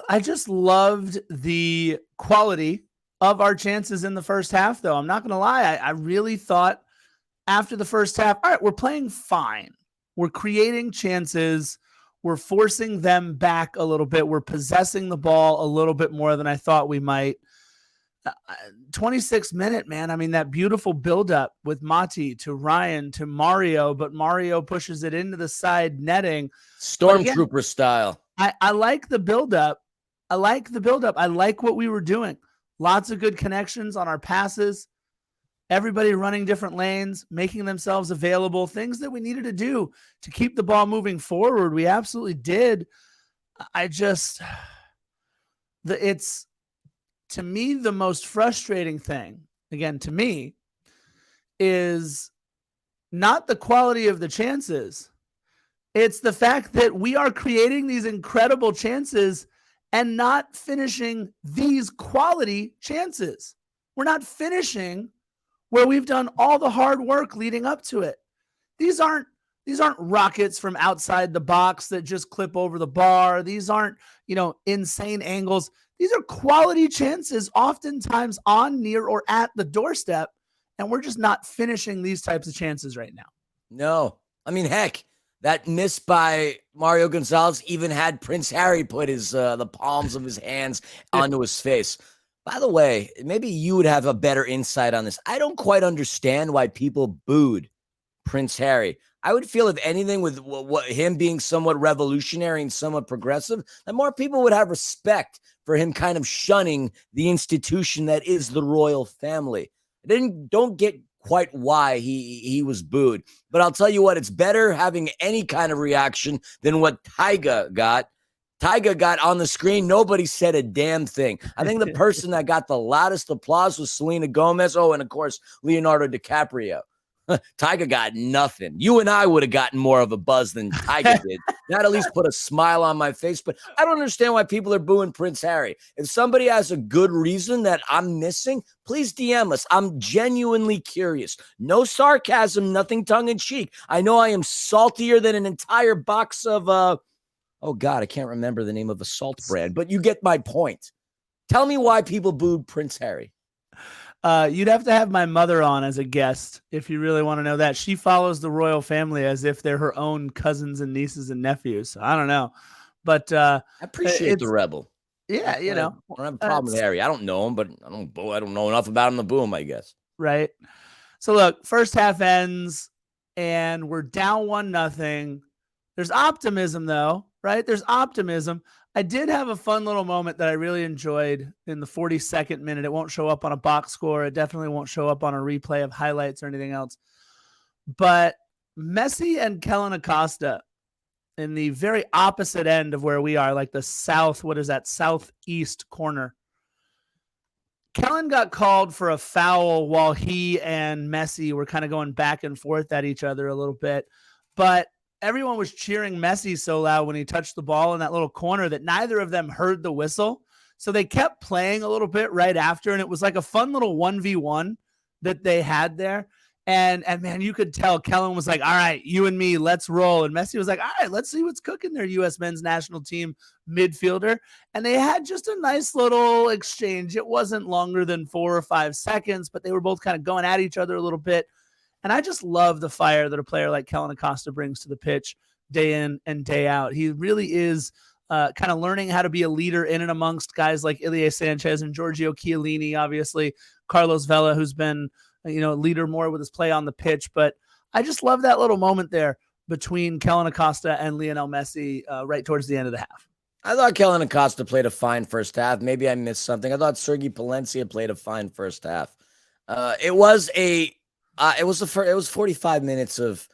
I just loved the quality of our chances in the first half, though. I'm not going to lie. I really thought after the first half, all right, we're playing fine. We're creating chances. We're forcing them back a little bit. We're possessing the ball a little bit more than I thought we might. 26th minute, man. I mean, that beautiful buildup with Mati to Ryan to Mario, but Mario pushes it into the side netting. Stormtrooper style. I like the buildup. I like what we were doing. Lots of good connections on our passes. Everybody running different lanes, making themselves available, things that we needed to do to keep the ball moving forward. We absolutely did. It's, to me, the most frustrating thing, again, to me, is not the quality of the chances. It's the fact that we are creating these incredible chances and not finishing these quality chances. We're not finishing where we've done all the hard work leading up to it. These aren't rockets from outside the box that just clip over the bar. These aren't, insane angles. These are quality chances, oftentimes on, near, or at the doorstep, and we're just not finishing these types of chances right now. No. I mean, heck, that miss by Mario Gonzalez even had Prince Harry put the palms of his hands onto his face. By the way, maybe you would have a better insight on this. I don't quite understand why people booed Prince Harry. I would feel, if anything, with him being somewhat revolutionary and somewhat progressive, that more people would have respect for him kind of shunning the institution that is the royal family. I don't get quite why he was booed. But I'll tell you what, it's better having any kind of reaction than what Tyga got. Tyga got on the screen. Nobody said a damn thing. I think the person that got the loudest applause was Selena Gomez. Oh, and of course, Leonardo DiCaprio. Tyga got nothing. You and I would have gotten more of a buzz than Tyga did. That at least put a smile on my face. But I don't understand why people are booing Prince Harry. If somebody has a good reason that I'm missing, please DM us. I'm genuinely curious. No sarcasm, nothing tongue-in-cheek. I know I am saltier than an entire box of, oh God, I can't remember the name of a salt brand, but you get my point. Tell me why people booed Prince Harry. You'd have to have my mother on as a guest if you really want to know that. She follows the royal family as if they're her own cousins and nieces and nephews. So I don't know, but I appreciate the rebel. Yeah, I don't have a problem with Harry. I don't know him, but I don't know enough about him to boo him, I guess. Right. So look, first half ends and we're down 1-0. There's optimism though, right? There's optimism. I did have a fun little moment that I really enjoyed in the 42nd minute. It won't show up on a box score. It definitely won't show up on a replay of highlights or anything else. But Messi and Kellen Acosta in the very opposite end of where we are, like the southeast corner. Kellen got called for a foul while he and Messi were kind of going back and forth at each other a little bit. But everyone was cheering Messi so loud when he touched the ball in that little corner that neither of them heard the whistle. So they kept playing a little bit right after, and it was like a fun little 1v1 that they had there. And man, you could tell Kellen was like, all right, you and me, let's roll. And Messi was like, all right, let's see what's cooking there, U.S. men's national team midfielder. And they had just a nice little exchange. It wasn't longer than 4 or 5 seconds, but they were both kind of going at each other a little bit. And I just love the fire that a player like Kellen Acosta brings to the pitch day in and day out. He really is kind of learning how to be a leader in and amongst guys like Ilie Sanchez and Giorgio Chiellini, obviously, Carlos Vela, who's been leader more with his play on the pitch. But I just love that little moment there between Kellen Acosta and Lionel Messi right towards the end of the half. I thought Kellen Acosta played a fine first half. Maybe I missed something. I thought Sergi Palencia played a fine first half. It was 45 minutes of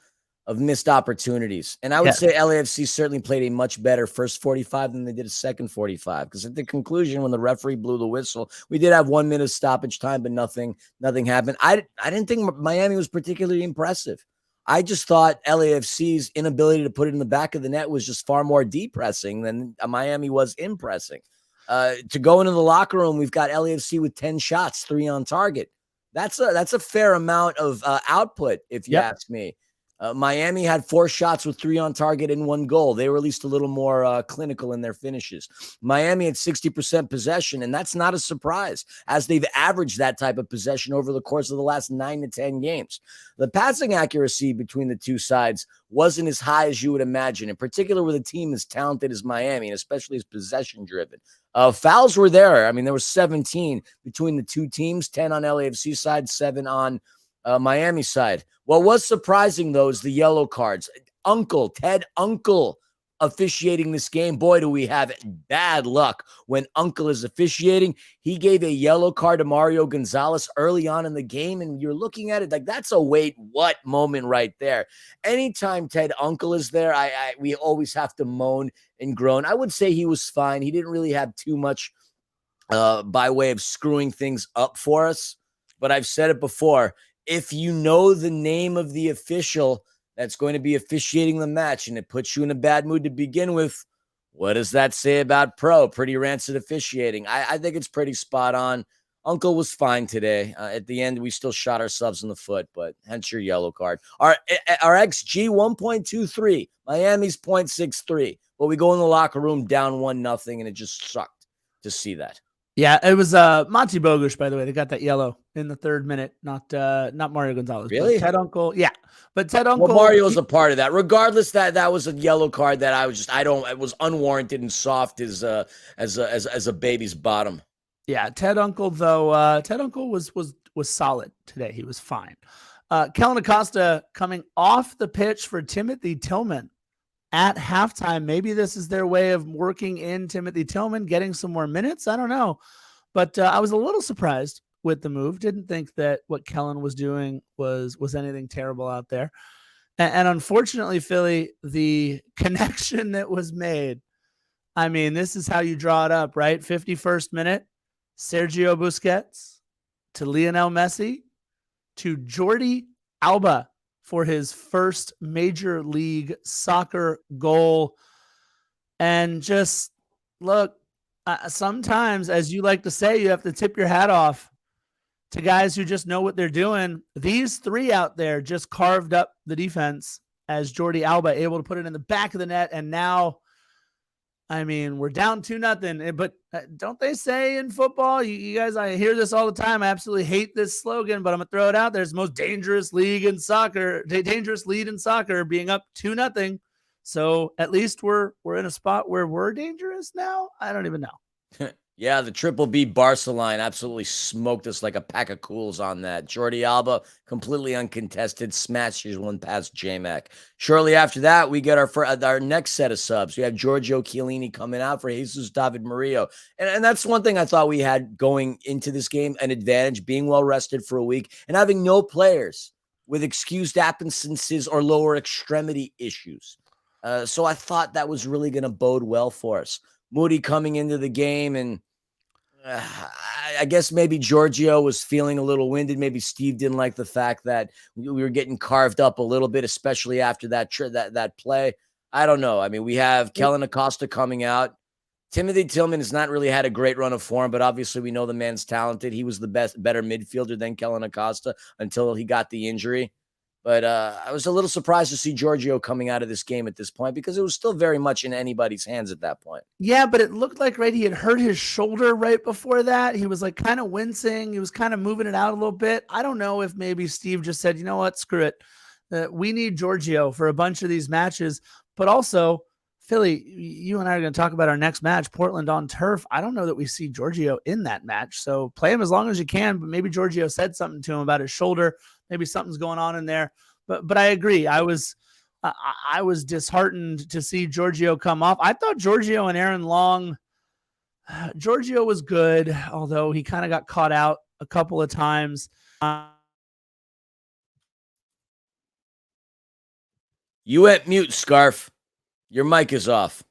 missed opportunities. And I would say LAFC certainly played a much better first 45 than they did a second 45. Because at the conclusion, when the referee blew the whistle, we did have 1 minute of stoppage time, but nothing happened. I didn't think Miami was particularly impressive. I just thought LAFC's inability to put it in the back of the net was just far more depressing than Miami was impressing. To go into the locker room, we've got LAFC with 10 shots, 3 on target. That's a fair amount of output, if you ask me. Miami had 4 shots with 3 on target and 1 goal. They were at least a little more clinical in their finishes. Miami had 60% possession, and that's not a surprise, as they've averaged that type of possession over the course of the last 9 to 10 games. The passing accuracy between the two sides wasn't as high as you would imagine, in particular with a team as talented as Miami, and especially as possession-driven. Fouls were there. I mean, there were 17 between the two teams, 10 on LAFC side, 7 on Miami side. What was surprising, though, is the yellow cards. Ted Uncle officiating this game. Boy, do we have bad luck when Uncle is officiating. He gave a yellow card to Mario Gonzalez early on in the game, and you're looking at it like that's a wait, what moment right there. Anytime Ted Uncle is there, we always have to moan and groan. I would say he was fine. He didn't really have too much by way of screwing things up for us, but I've said it before. If you know the name of the official that's going to be officiating the match and it puts you in a bad mood to begin with, what does that say about pretty rancid officiating? I think it's pretty spot on. Uncle was fine today. At the end, we still shot ourselves in the foot, but hence your yellow card. Our XG 1.23, Miami's 0.63. But we go in the locker room down 1-0, and it just sucked to see that. Yeah, it was Monty Bogusz, by the way. They got that yellow in the 3rd minute, not Mario Gonzalez. Really? Ted Uncle, yeah. But Ted Uncle, well, Mario's a part of that. Regardless, that was a yellow card that it was unwarranted and soft as a baby's bottom. Yeah, Ted Uncle though, Ted Uncle was solid today. He was fine. Kellen Acosta coming off the pitch for Timothy Tillman at halftime. Maybe this is their way of working in Timothy Tillman, getting some more minutes. I don't know. But I was a little surprised with the move. Didn't think that what Kellen was doing was anything terrible out there. And unfortunately, Philly, the connection that was made, I mean, this is how you draw it up, right? 51st minute, Sergio Busquets to Lionel Messi to Jordi Alba for his first Major League Soccer goal. And just look, sometimes, as you like to say, you have to tip your hat off to guys who just know what they're doing. These 3 out there just carved up the defense as Jordi Alba able to put it in the back of the net. And now, I mean, we're down 2-0, but don't they say in football, you guys, I hear this all the time. I absolutely hate this slogan, but I'm going to throw it out there. It's the most dangerous league in soccer, dangerous lead in soccer, being up 2-0. So at least we're in a spot where we're dangerous now. I don't even know. Yeah, the Triple B Barca line absolutely smoked us like a pack of cools on that. Jordi Alba, completely uncontested, smashes one past J-Mac. Shortly after that, we get our next set of subs. We have Giorgio Chiellini coming out for Jesus David Murillo. And that's one thing I thought we had going into this game, an advantage, being well-rested for a week and having no players with excused absences or lower extremity issues. So I thought that was really going to bode well for us. Moody coming into the game, and I guess maybe Giorgio was feeling a little winded. Maybe Steve didn't like the fact that we were getting carved up a little bit, especially after that play. I don't know. I mean, we have Kellen Acosta coming out. Timothy Tillman has not really had a great run of form, but obviously we know the man's talented. He was the better midfielder than Kellen Acosta until he got the injury. But I was a little surprised to see Giorgio coming out of this game at this point because it was still very much in anybody's hands at that point. Yeah, but it looked like, right, he had hurt his shoulder right before that. He was like kind of wincing. He was kind of moving it out a little bit. I don't know if maybe Steve just said, you know what, screw it. We need Giorgio for a bunch of these matches. But also, Philly, you and I are going to talk about our next match, Portland on turf. I don't know that we see Giorgio in that match. So play him as long as you can. But maybe Giorgio said something to him about his shoulder. Maybe something's going on in there. But I agree. I was disheartened to see Giorgio come off. I thought Giorgio and Aaron Long, Giorgio was good, although he kind of got caught out a couple of times. You went mute, Scarf. Your mic is off.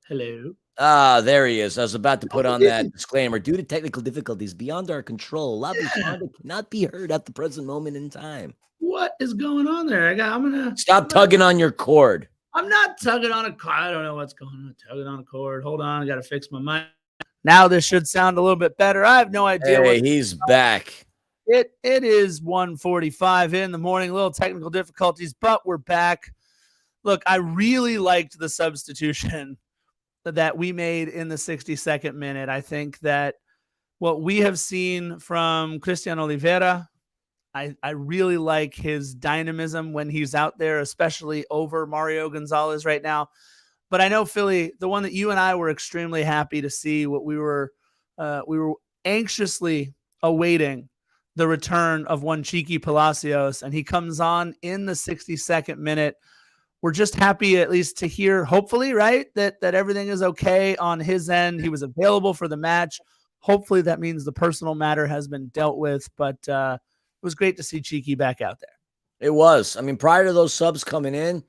Hello. Ah, there he is. I was about to put on that disclaimer. Due to technical difficulties beyond our control, Lobby cannot be heard at the present moment in time. What is going on there? I'm gonna stop tugging on your cord. I'm not tugging on a cord. I don't know what's going on. I'm tugging on a cord. Hold on, I gotta fix my mic. Now this should sound a little bit better. I have no idea. Hey, he's back. It is 1:45 in the morning. A little technical difficulties, but we're back. Look, I really liked the substitution that we made in the 62nd minute. I think that what we have seen from Christian Oliveira, I really like his dynamism when he's out there, especially over Mario Gonzalez right now. But I know, Philly, the one that you and I were extremely happy to see, what we were anxiously awaiting the return of one Cheeky Palacios, and he comes on in the 62nd minute. We're just happy at least to hear, hopefully, right, that everything is okay on his end. He was available for the match. Hopefully that means the personal matter has been dealt with, but it was great to see Cheeky back out there. It was. I mean, prior to those subs coming in,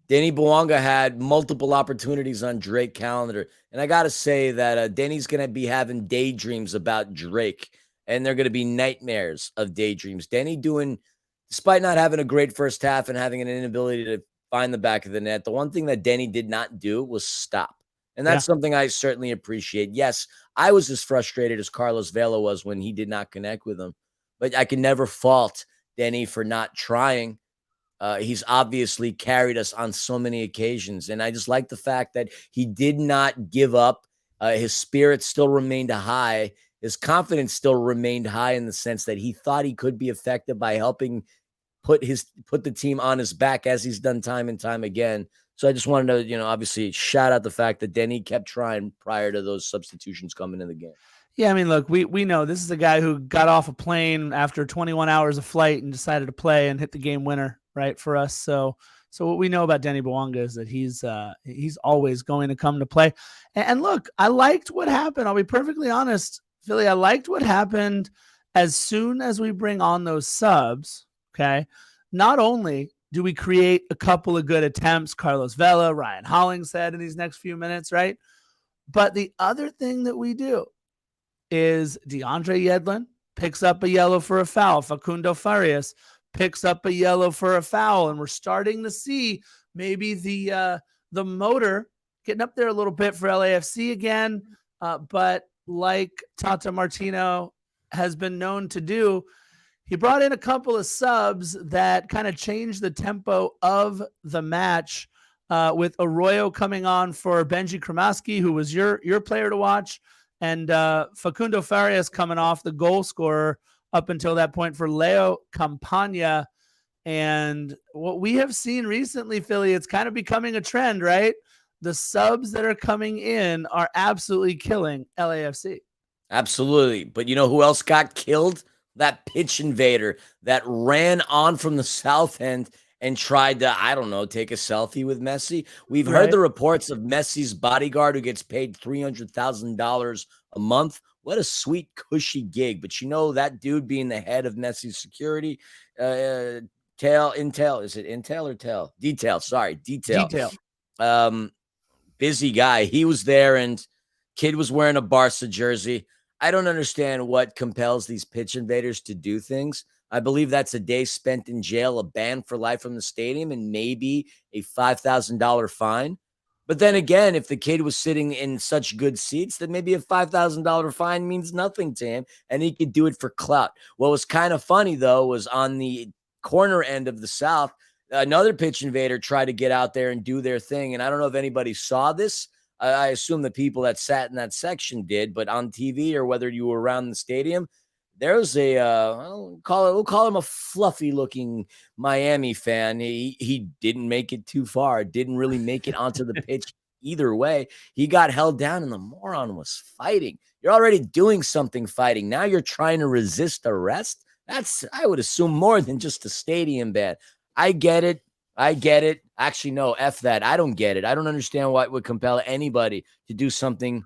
Denny Bouanga had multiple opportunities on Drake calendar. And I got to say that Denny's going to be having daydreams about Drake, and they're going to be nightmares of daydreams. Denny despite not having a great first half and having an inability to find the back of the net, the one thing that Denny did not do was stop. And that's something I certainly appreciate. Yes, I was as frustrated as Carlos Vela was when he did not connect with him, but I can never fault Denny for not trying. He's obviously carried us on so many occasions. And I just like the fact that he did not give up. His spirit still remained high. His confidence still remained high in the sense that he thought he could be effective by helping put the team on his back, as he's done time and time again. So I just wanted to, obviously shout out the fact that Denny kept trying prior to those substitutions coming in the game. Yeah, I mean, look, we know this is a guy who got off a plane after 21 hours of flight and decided to play and hit the game winner, right, for us. So what we know about Denny Bouanga is that he's always going to come to play. And look, I liked what happened. I'll be perfectly honest, Philly. I liked what happened as soon as we bring on those subs. Okay, not only do we create a couple of good attempts, Carlos Vela, Ryan Hollingshead in these next few minutes, right? But the other thing that we do is DeAndre Yedlin picks up a yellow for a foul. Facundo Farias picks up a yellow for a foul. And we're starting to see maybe the motor getting up there a little bit for LAFC again. But like Tata Martino has been known to do, he brought in a couple of subs that kind of changed the tempo of the match, with Arroyo coming on for Benji Kramaski, who was your player to watch, and Facundo Farias coming off, the goal scorer up until that point, for Leo Campagna. And what we have seen recently, Philly, it's kind of becoming a trend, right? the subs that are coming in are absolutely killing LAFC. Absolutely. But you know who else got killed? That pitch invader that ran on from the south end and tried to, I don't know, take a selfie with Messi. We've heard Right. the reports of Messi's bodyguard who gets paid $300,000 a month. What a sweet, cushy gig. But you know, that dude being the head of Messi's security, Intel, is it Intel or Tel? Detail, sorry, Detail. Detail. Busy guy. He was there and kid was wearing a Barca jersey. I don't understand what compels these pitch invaders to do things. I believe that's a day spent in jail, a ban for life from the stadium, and maybe a $5,000 fine. But then again, if the kid was sitting in such good seats, then maybe a $5,000 fine means nothing to him, and he could do it for clout. What was kind of funny, though, was on the corner end of the South, another pitch invader tried to get out there and do their thing. And I don't know if anybody saw this. I assume the people that sat in that section did, but on TV or whether you were around the stadium, there's a we'll call him a fluffy looking Miami fan. He didn't make it too far. Didn't really make it onto the pitch either way. He got held down, and the moron was fighting. You're already doing something fighting. Now you're trying to resist arrest. That's, I would assume, more than just a stadium ban. I get it. Actually, no, F that. I don't get it. I don't understand why it would compel anybody to do something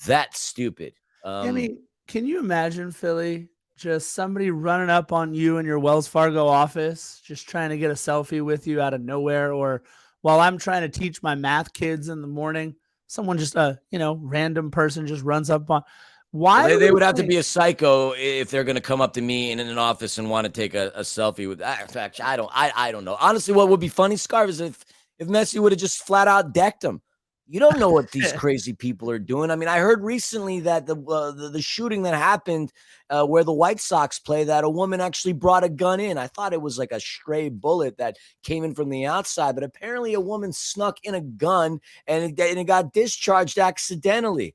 that stupid. I mean, can you imagine, Philly, just somebody running up on you in your Wells Fargo office, just trying to get a selfie with you out of nowhere? Or while I'm trying to teach my math kids in the morning, someone just, random person just runs up on. Why they would have to be a psycho if they're going to come up to me in an office and want to take a selfie with. In fact, I don't know. Honestly, what would be funny, Scarf, is if Messi would have just flat out decked him. You don't know what these crazy people are doing. I mean, I heard recently that the shooting that happened where the White Sox play, that a woman actually brought a gun in. I thought it was like a stray bullet that came in from the outside, but apparently a woman snuck in a gun and it got discharged accidentally.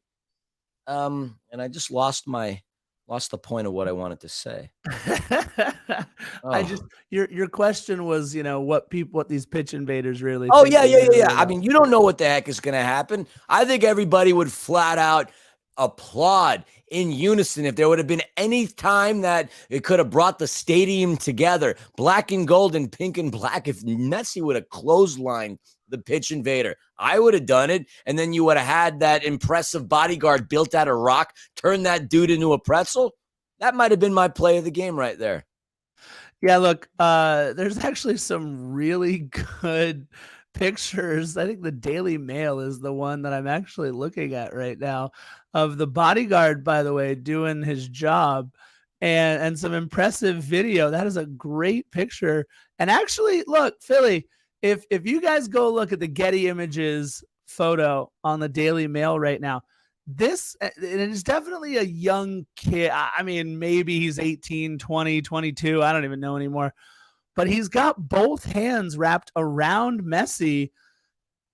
And I just lost the point of what I wanted to say. Your question was, what these pitch invaders really. Oh, yeah. I mean, you don't know what the heck is going to happen. I think everybody would flat out applaud in unison if there would have been any time that it could have brought the stadium together, black and gold and pink and black. If Messi would have clotheslined the pitch invader, I would have done it. And then you would have had that impressive bodyguard built out of rock, turn that dude into a pretzel. That might have been my play of the game right there. Yeah, look, there's actually some really good pictures. I think the Daily Mail is the one that I'm actually looking at right now of the bodyguard, by the way, doing his job, and some impressive video. That is a great picture. And actually, look, Philly, if you guys go look at the Getty Images photo on the Daily Mail right now, this, it is definitely a young kid. I mean, maybe he's 18, 20, 22. I don't even know anymore. But he's got both hands wrapped around Messi.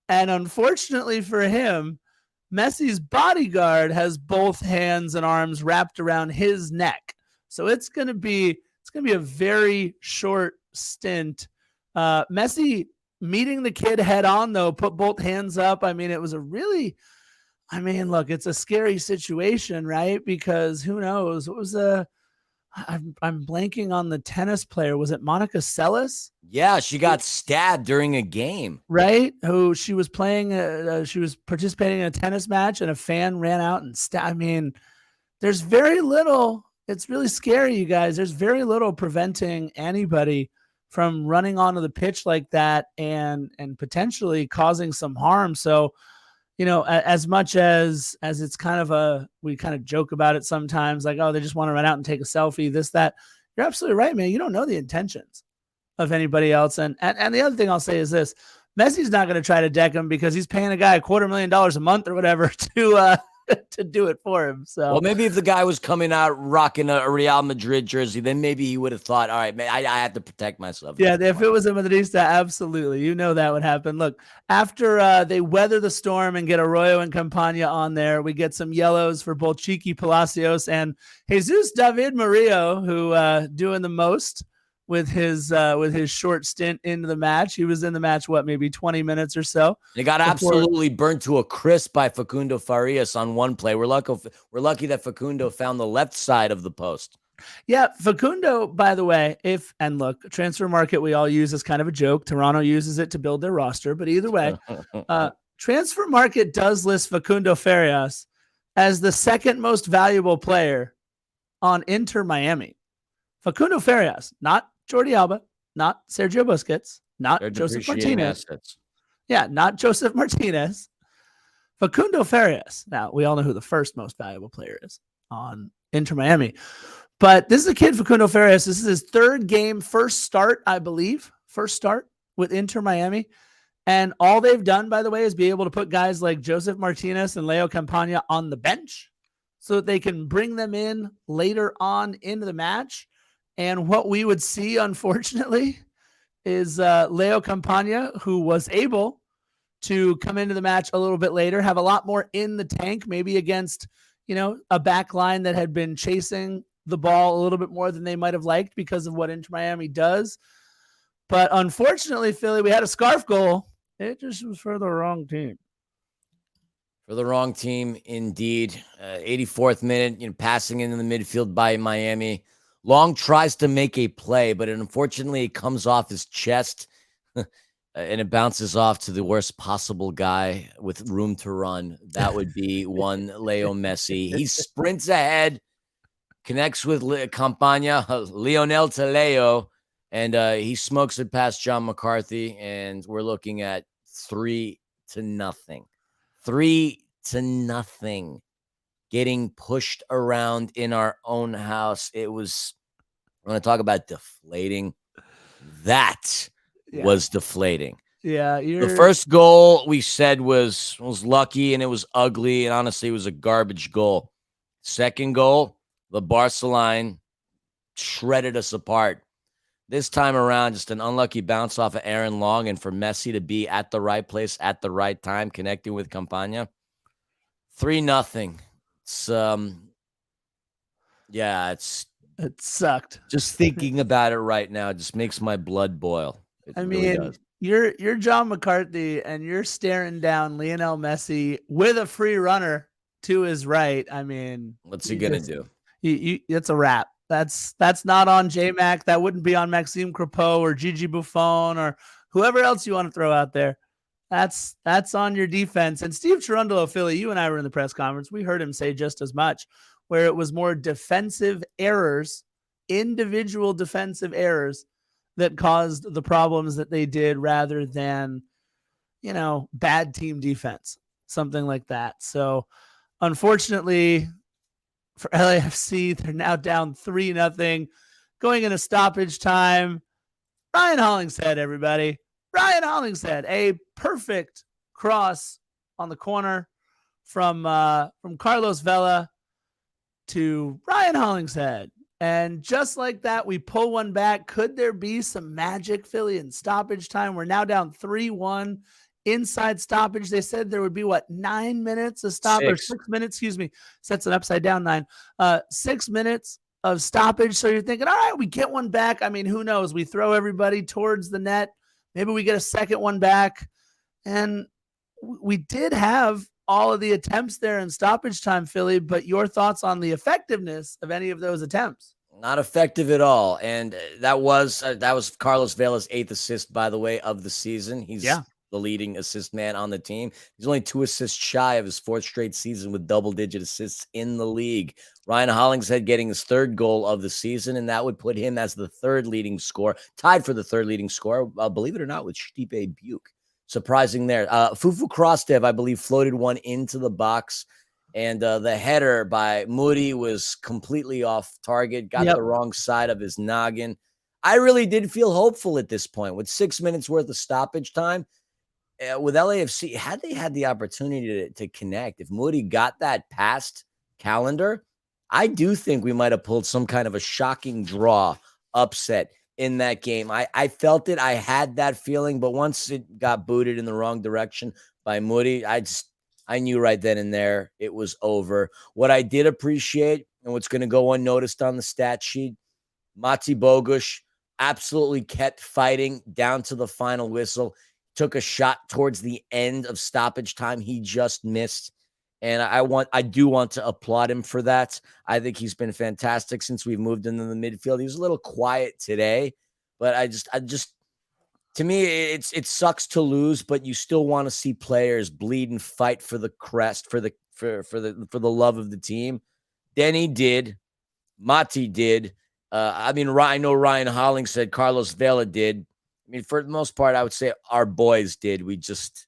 And unfortunately for him, Messi's bodyguard has both hands and arms wrapped around his neck. So it's going to be a very short stint. Messi meeting the kid head on, though, put both hands up. I mean, it was look, it's a scary situation, right? Because who knows? What was I'm blanking on the tennis player. Was it Monica Seles? Yeah, she got stabbed during a game. Right? Who she was playing, she was participating in a tennis match and a fan ran out and stabbed. I mean, there's very little. It's really scary, you guys. There's very little preventing anybody from running onto the pitch like that and potentially causing some harm. So, as much as it's kind of we kind of joke about it sometimes, like, oh, they just want to run out and take a selfie, this, that. You're absolutely right, man. You don't know the intentions of anybody else. And the other thing I'll say is this: Messi's not going to try to deck him because he's paying a guy $250,000 a month or whatever to do it for him. So, well, maybe if the guy was coming out rocking a Real Madrid jersey, then maybe he would have thought, all right, man, I have to protect myself. Yeah, if it was a Madridista, absolutely. That would happen. Look, after they weather the storm and get Arroyo and Campana on there, we get some yellows for both Chiqui Palacios and Jesus David Murillo, who doing the most with his short stint into the match. He was in the match, maybe 20 minutes or so. It got absolutely burnt to a crisp by Facundo Farias on one play. We're lucky that Facundo found the left side of the post. Yeah, Facundo, by the way, look, transfer market we all use as kind of a joke. Toronto uses it to build their roster, but either way, transfer market does list Facundo Farias as the second most valuable player on Inter Miami. Facundo Farias, not Jordi Alba, not Sergio Busquets, not Joseph Martinez. Yeah, not Joseph Martinez. Facundo Farias. Now, we all know who the first most valuable player is on Inter Miami. But this is a kid, Facundo Farias. This is his third game, first start, I believe. First start with Inter Miami. And all they've done, by the way, is be able to put guys like Joseph Martinez and Leo Campagna on the bench so that they can bring them in later on into the match. And what we would see, unfortunately, is Leo Campagna, who was able to come into the match a little bit later, have a lot more in the tank, maybe against, a back line that had been chasing the ball a little bit more than they might have liked because of what Inter Miami does. But unfortunately, Philly, we had a scarf goal. It just was for the wrong team. For the wrong team, indeed. 84th minute, passing into the midfield by Miami. Long tries to make a play, but unfortunately it comes off his chest and it bounces off to the worst possible guy with room to run. That would be one Leo Messi. He sprints ahead, connects with Campagna, Lionel Teleo, and he smokes it past John McCarthy, and we're looking at 3-0. 3-0. Getting pushed around in our own house. It was, I'm going to talk about deflating. That was deflating. Yeah. The first goal we said was lucky and it was ugly. And honestly, it was a garbage goal. Second goal, the Barca line shredded us apart. This time around, just an unlucky bounce off of Aaron Long, and for Messi to be at the right place at the right time, connecting with Campagna. 3-0. It sucked. Just thinking about it right now just makes my blood boil. Really does. You're John McCarthy and you're staring down Lionel Messi with a free runner to his right. I mean, what's he gonna do? It's a wrap. That's not on J-Mac. That wouldn't be on Maxime Crepeau or Gigi Buffon or whoever else you want to throw out there. That's on your defense. And Steve Cherundolo, Philly, you and I were in the press conference. We heard him say just as much, where it was more defensive errors, individual defensive errors that caused the problems that they did rather than, bad team defense, something like that. So unfortunately for LAFC, they're now down 3-0 going into stoppage time. Ryan Hollingshead, everybody. Ryan Hollingshead, a perfect cross on the corner from Carlos Vela to Ryan Hollingshead. And just like that, we pull one back. Could there be some magic, Philly, in stoppage time? We're now down 3-1 inside stoppage. They said there would be 9 minutes of stop or 6 minutes, excuse me. Sets an upside down 9. 6 minutes of stoppage. So you're thinking, all right, we get one back. I mean, who knows? We throw everybody towards the net. Maybe we get a second one back. And we did have all of the attempts there in stoppage time, Philly, but your thoughts on the effectiveness of any of those attempts? Not effective at all. And that was Carlos Vela's 8th assist, by the way, of the season. He's the leading assist man on the team. He's only 2 assists shy of his 4th straight season with double-digit assists in the league. Ryan Hollingshead getting his 3rd goal of the season, and that would put him as the 3rd leading scorer, tied for the 3rd leading scorer, believe it or not, with Stipe Buke. Surprising there. Fufu Krastev, I believe, floated one into the box, and the header by Moody was completely off target, got the wrong side of his noggin. I really did feel hopeful at this point. With 6 minutes worth of stoppage time, with LAFC, had they had the opportunity to connect, if Moody got that past Calendar, I do think we might have pulled some kind of a shocking draw upset in that game. I felt it. I had that feeling, but once it got booted in the wrong direction by Moody, I knew right then and there it was over. What I did appreciate, and what's going to go unnoticed on the stat sheet, Mati Bogusz, absolutely kept fighting down to the final whistle. Took a shot towards the end of stoppage time he just missed. And I do want to applaud him for that. I think he's been fantastic since we've moved into the midfield. He was a little quiet today, but I just to me, it sucks to lose, but you still want to see players bleed and fight for the crest, for the love of the team. Denny did, Mati did. I know Ryan Holling said Carlos Vela did. I mean, for the most part, I would say our boys did. We just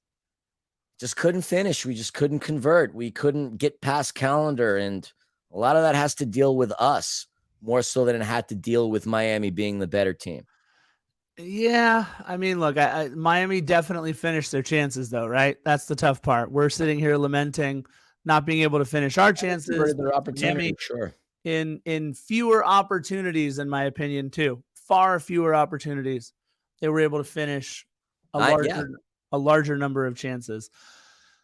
couldn't finish. We just couldn't convert. We couldn't get past calendar, and a lot of that has to deal with us more so than it had to deal with Miami being the better team. Yeah, I mean, look, Miami definitely finished their chances, though, right? That's the tough part. We're sitting here lamenting not being able to finish our chances. Their opportunity, Miami sure. in fewer opportunities, in my opinion, too. Far fewer opportunities. They were able to finish a larger number of chances.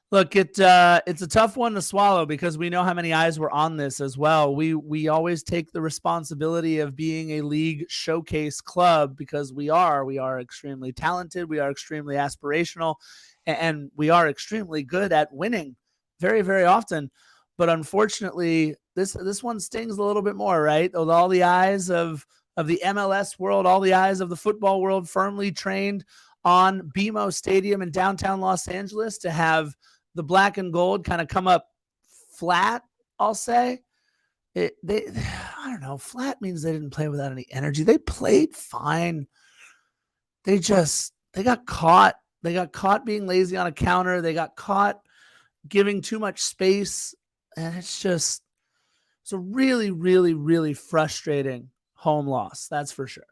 Look, it's a tough one to swallow because we know how many eyes were on this as well. We always take the responsibility of being a league showcase club because we are extremely talented, we are extremely aspirational, and we are extremely good at winning very, very often. But unfortunately, this one stings a little bit more, right? With all the eyes of the MLS world, all the eyes of the football world firmly trained on BMO Stadium in downtown Los Angeles, to have the black and gold kind of come up flat, I'll say. I don't know. Flat means they didn't play without any energy. They played fine. They got caught. They got caught being lazy on a counter. They got caught giving too much space. And it's a really, really, really frustrating home loss. That's for sure.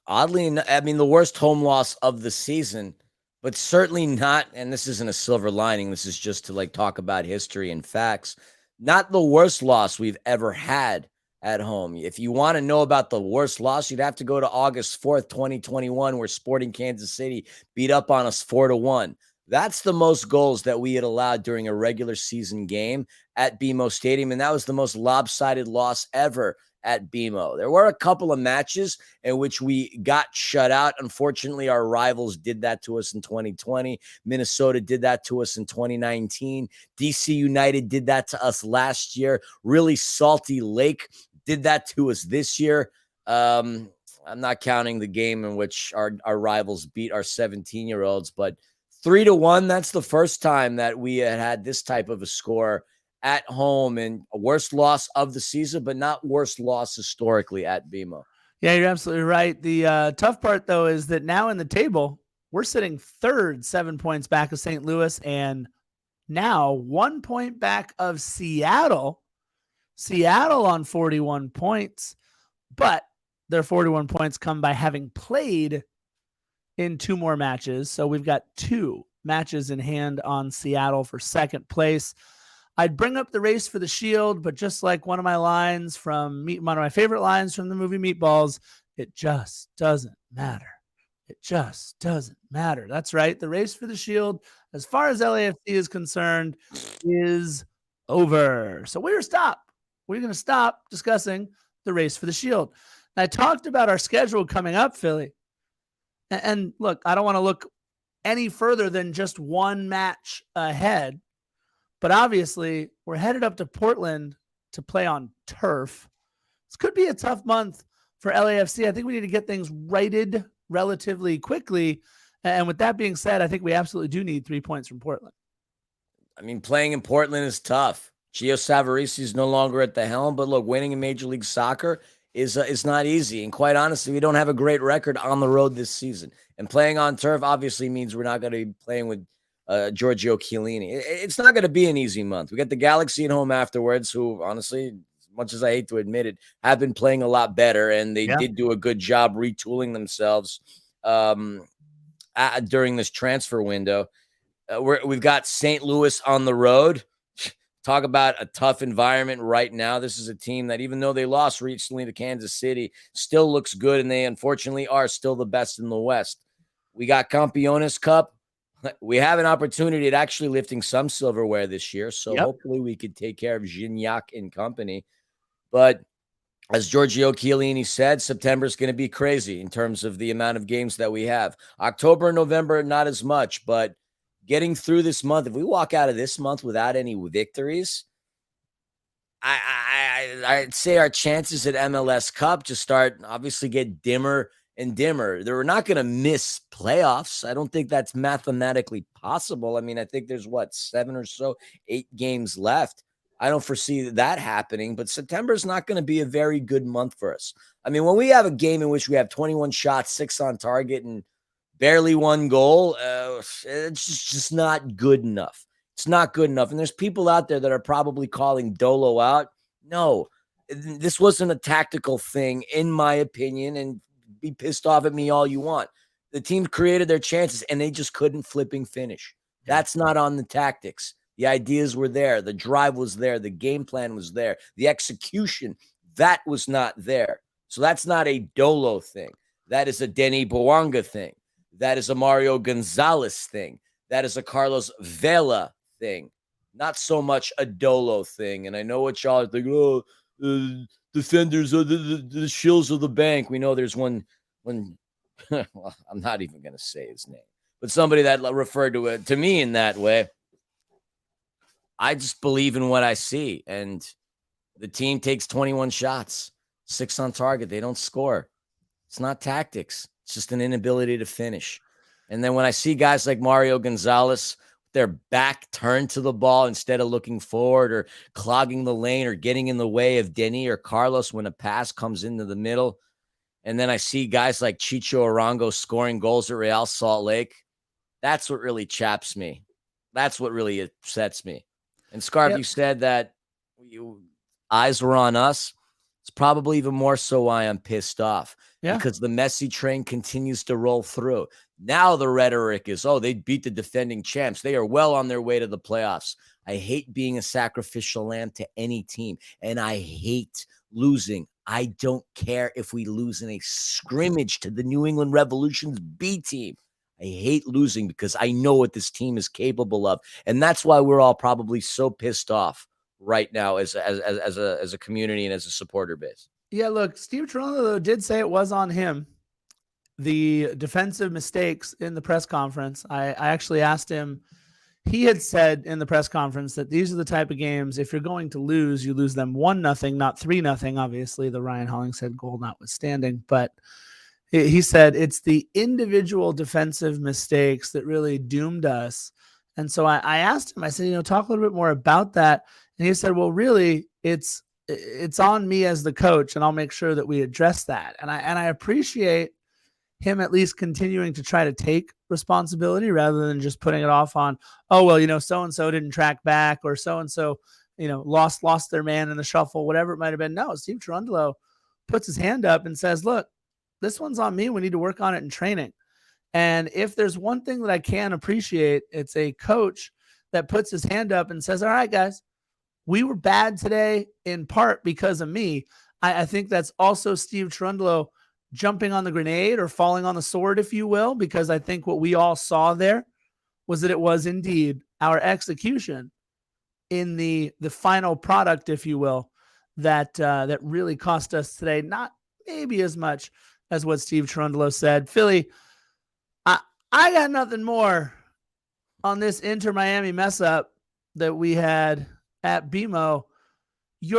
Oddly enough, I mean, the worst home loss of the season, but certainly not, and this isn't a silver lining, this is just to talk about history and facts, not the worst loss we've ever had at home. If you want to know about the worst loss, you'd have to go to August 4th, 2021, where Sporting Kansas City beat up on us 4-1. That's the most goals that we had allowed during a regular season game at BMO Stadium, and that was the most lopsided loss ever at BMO. There were a couple of matches in which we got shut out. Unfortunately, our rivals did that to us in 2020. Minnesota did that to us in 2019. DC United did that to us last year. Really Salty Lake did that to us this year. I'm not counting the game in which our rivals beat our 17-year-olds, but 3-1, that's the first time that we had this type of a score at home, and a worst loss of the season, but not worst loss historically at BMO. Yeah, you're absolutely right. The tough part, though, is that now in the table, we're sitting third, 7 points back of St. Louis, and now 1 point back of Seattle. Seattle on 41 points, but their 41 points come by having played in 2 more matches. So we've got 2 matches in hand on Seattle for second place. I'd bring up the race for the Shield, but just like one of my favorite lines from the movie Meatballs, it just doesn't matter. It just doesn't matter. That's right. The race for the Shield, as far as LAFC is concerned, is over. So we're going to stop discussing the race for the Shield. And I talked about our schedule coming up, Philly. And look, I don't want to look any further than just one match ahead. But obviously, we're headed up to Portland to play on turf. This could be a tough month for LAFC. I think we need to get things righted relatively quickly. And with that being said, I think we absolutely do need 3 points from Portland. I mean, playing in Portland is tough. Gio Savarese is no longer at the helm, but look, winning in Major League Soccer is not easy. And quite honestly, we don't have a great record on the road this season. And playing on turf obviously means we're not going to be playing with Giorgio Chiellini. It's not going to be an easy month. We got the Galaxy at home afterwards, who honestly, as much as I hate to admit it, have been playing a lot better, and they did do a good job retooling themselves during this transfer window. We've got St. Louis on the road. Talk about a tough environment right now. This is a team that, even though they lost recently to Kansas City, still looks good, and they unfortunately are still the best in the West. We got Campeones Cup. We have an opportunity at actually lifting some silverware this year, so hopefully we could take care of Gignac and company. But as Giorgio Chiellini said, September is going to be crazy in terms of the amount of games that we have. October and November, not as much, but getting through this month, if we walk out of this month without any victories, I'd say our chances at MLS Cup just start obviously get dimmer and dimmer. We're not going to miss playoffs. I don't think that's mathematically possible. I mean, I think there's 7 or so, 8 games left. I don't foresee that happening, but September is not going to be a very good month for us. I mean, when we have a game in which we have 21 shots, 6 on target, and barely 1 goal, it's just not good enough. It's not good enough. And there's people out there that are probably calling Dolo out. No, this wasn't a tactical thing, in my opinion, and be pissed off at me all you want. The team created their chances, and they just couldn't flipping finish. That's not on the tactics. The ideas were there. The drive was there. The game plan was there. The execution, that was not there. So that's not a Dolo thing. That is a Denny Bouanga thing. That is a Mario Gonzalez thing. That is a Carlos Vela thing. Not so much a Dolo thing. And I know what y'all are thinking, oh, defenders are the shills of the bank. We know there's one well, I'm not even going to say his name, but somebody that referred to it to me in that way. I just believe in what I see. And the team takes 21 shots, 6 on target. They don't score. It's not tactics. It's just an inability to finish. And then when I see guys like Mario Gonzalez, their back turned to the ball instead of looking forward or clogging the lane or getting in the way of Denny or Carlos when a pass comes into the middle. And then I see guys like Chicho Arango scoring goals at Real Salt Lake. That's what really chaps me. That's what really upsets me. And Scarf, you said that eyes were on us. It's probably even more so why I'm pissed off. Yeah. Because the Messi train continues to roll through. Now the rhetoric is, oh, they beat the defending champs. They are well on their way to the playoffs. I hate being a sacrificial lamb to any team, and I hate losing. I don't care if we lose in a scrimmage to the New England Revolution's B team. I hate losing because I know what this team is capable of, and that's why we're all probably so pissed off right now as a community and as a supporter base. Yeah, look, Steve Toronto, though, did say it was on him. The defensive mistakes in the press conference. I actually asked him. He had said in the press conference that these are the type of games, if you're going to lose, you lose them 1-0, not 3-0. Obviously, the Ryan Hollingshead goal notwithstanding. But he said it's the individual defensive mistakes that really doomed us. And so I asked him, I said, talk a little bit more about that. And he said, well, really, it's on me as the coach, and I'll make sure that we address that. And I appreciate him at least continuing to try to take responsibility rather than just putting it off on, oh, well, so-and-so didn't track back, or so-and-so, lost their man in the shuffle, whatever it might have been. No, Steve Cherundolo puts his hand up and says, look, this one's on me. We need to work on it in training. And if there's one thing that I can appreciate, it's a coach that puts his hand up and says, all right, guys, we were bad today in part because of me. I think that's also Steve Cherundolo jumping on the grenade or falling on the sword, if you will, because I think what we all saw there was that it was indeed our execution in the final product, if you will, that really cost us today. Not maybe as much as what Steve Cherundolo said. Philly, I got nothing more on this Inter Miami mess up that we had at BMO. You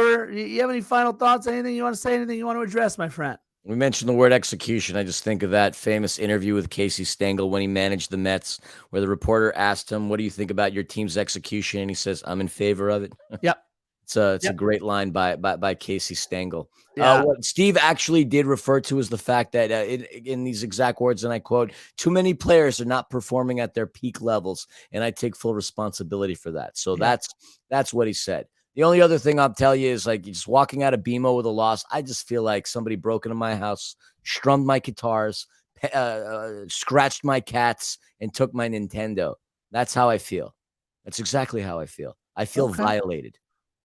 have any final thoughts? Anything you want to say? Anything you want to address, my friend? We mentioned the word execution. I just think of that famous interview with Casey Stengel when he managed the Mets, where the reporter asked him, what do you think about your team's execution? And he says, I'm in favor of it. Yep. It's a great line by Casey Stengel. Yeah. What Steve actually did refer to is the fact that in these exact words, and I quote, too many players are not performing at their peak levels, and I take full responsibility for that. So that's what he said. The only other thing I'll tell you is, like, just walking out of BMO with a loss, I just feel like somebody broke into my house, strummed my guitars, scratched my cats, and took my Nintendo. That's how I feel. That's exactly how I feel. I feel violated.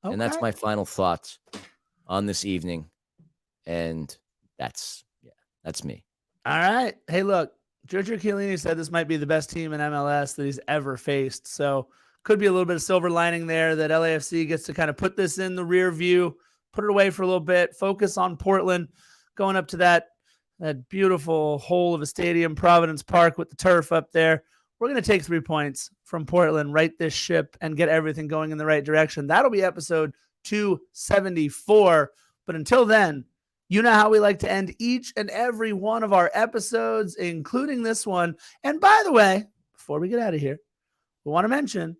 Okay. And that's my final thoughts on this evening. And that's me. All right. Hey, look, Giorgio Chiellini said this might be the best team in MLS that he's ever faced. So could be a little bit of silver lining there that LAFC gets to kind of put this in the rear view, put it away for a little bit, focus on Portland, going up to that beautiful hole of a stadium, Providence Park with the turf up there. We're going to take 3 points from Portland, right this ship, and get everything going in the right direction. That'll be episode 274. But until then, you know how we like to end each and every one of our episodes, including this one. And by the way, before we get out of here, we want to mention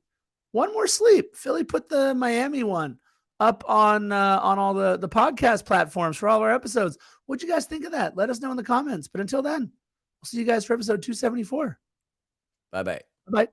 one more sleep. Philly put the Miami one up on all the podcast platforms for all of our episodes. What'd you guys think of that? Let us know in the comments. But until then, we'll see you guys for episode 274. Bye-bye. Bye.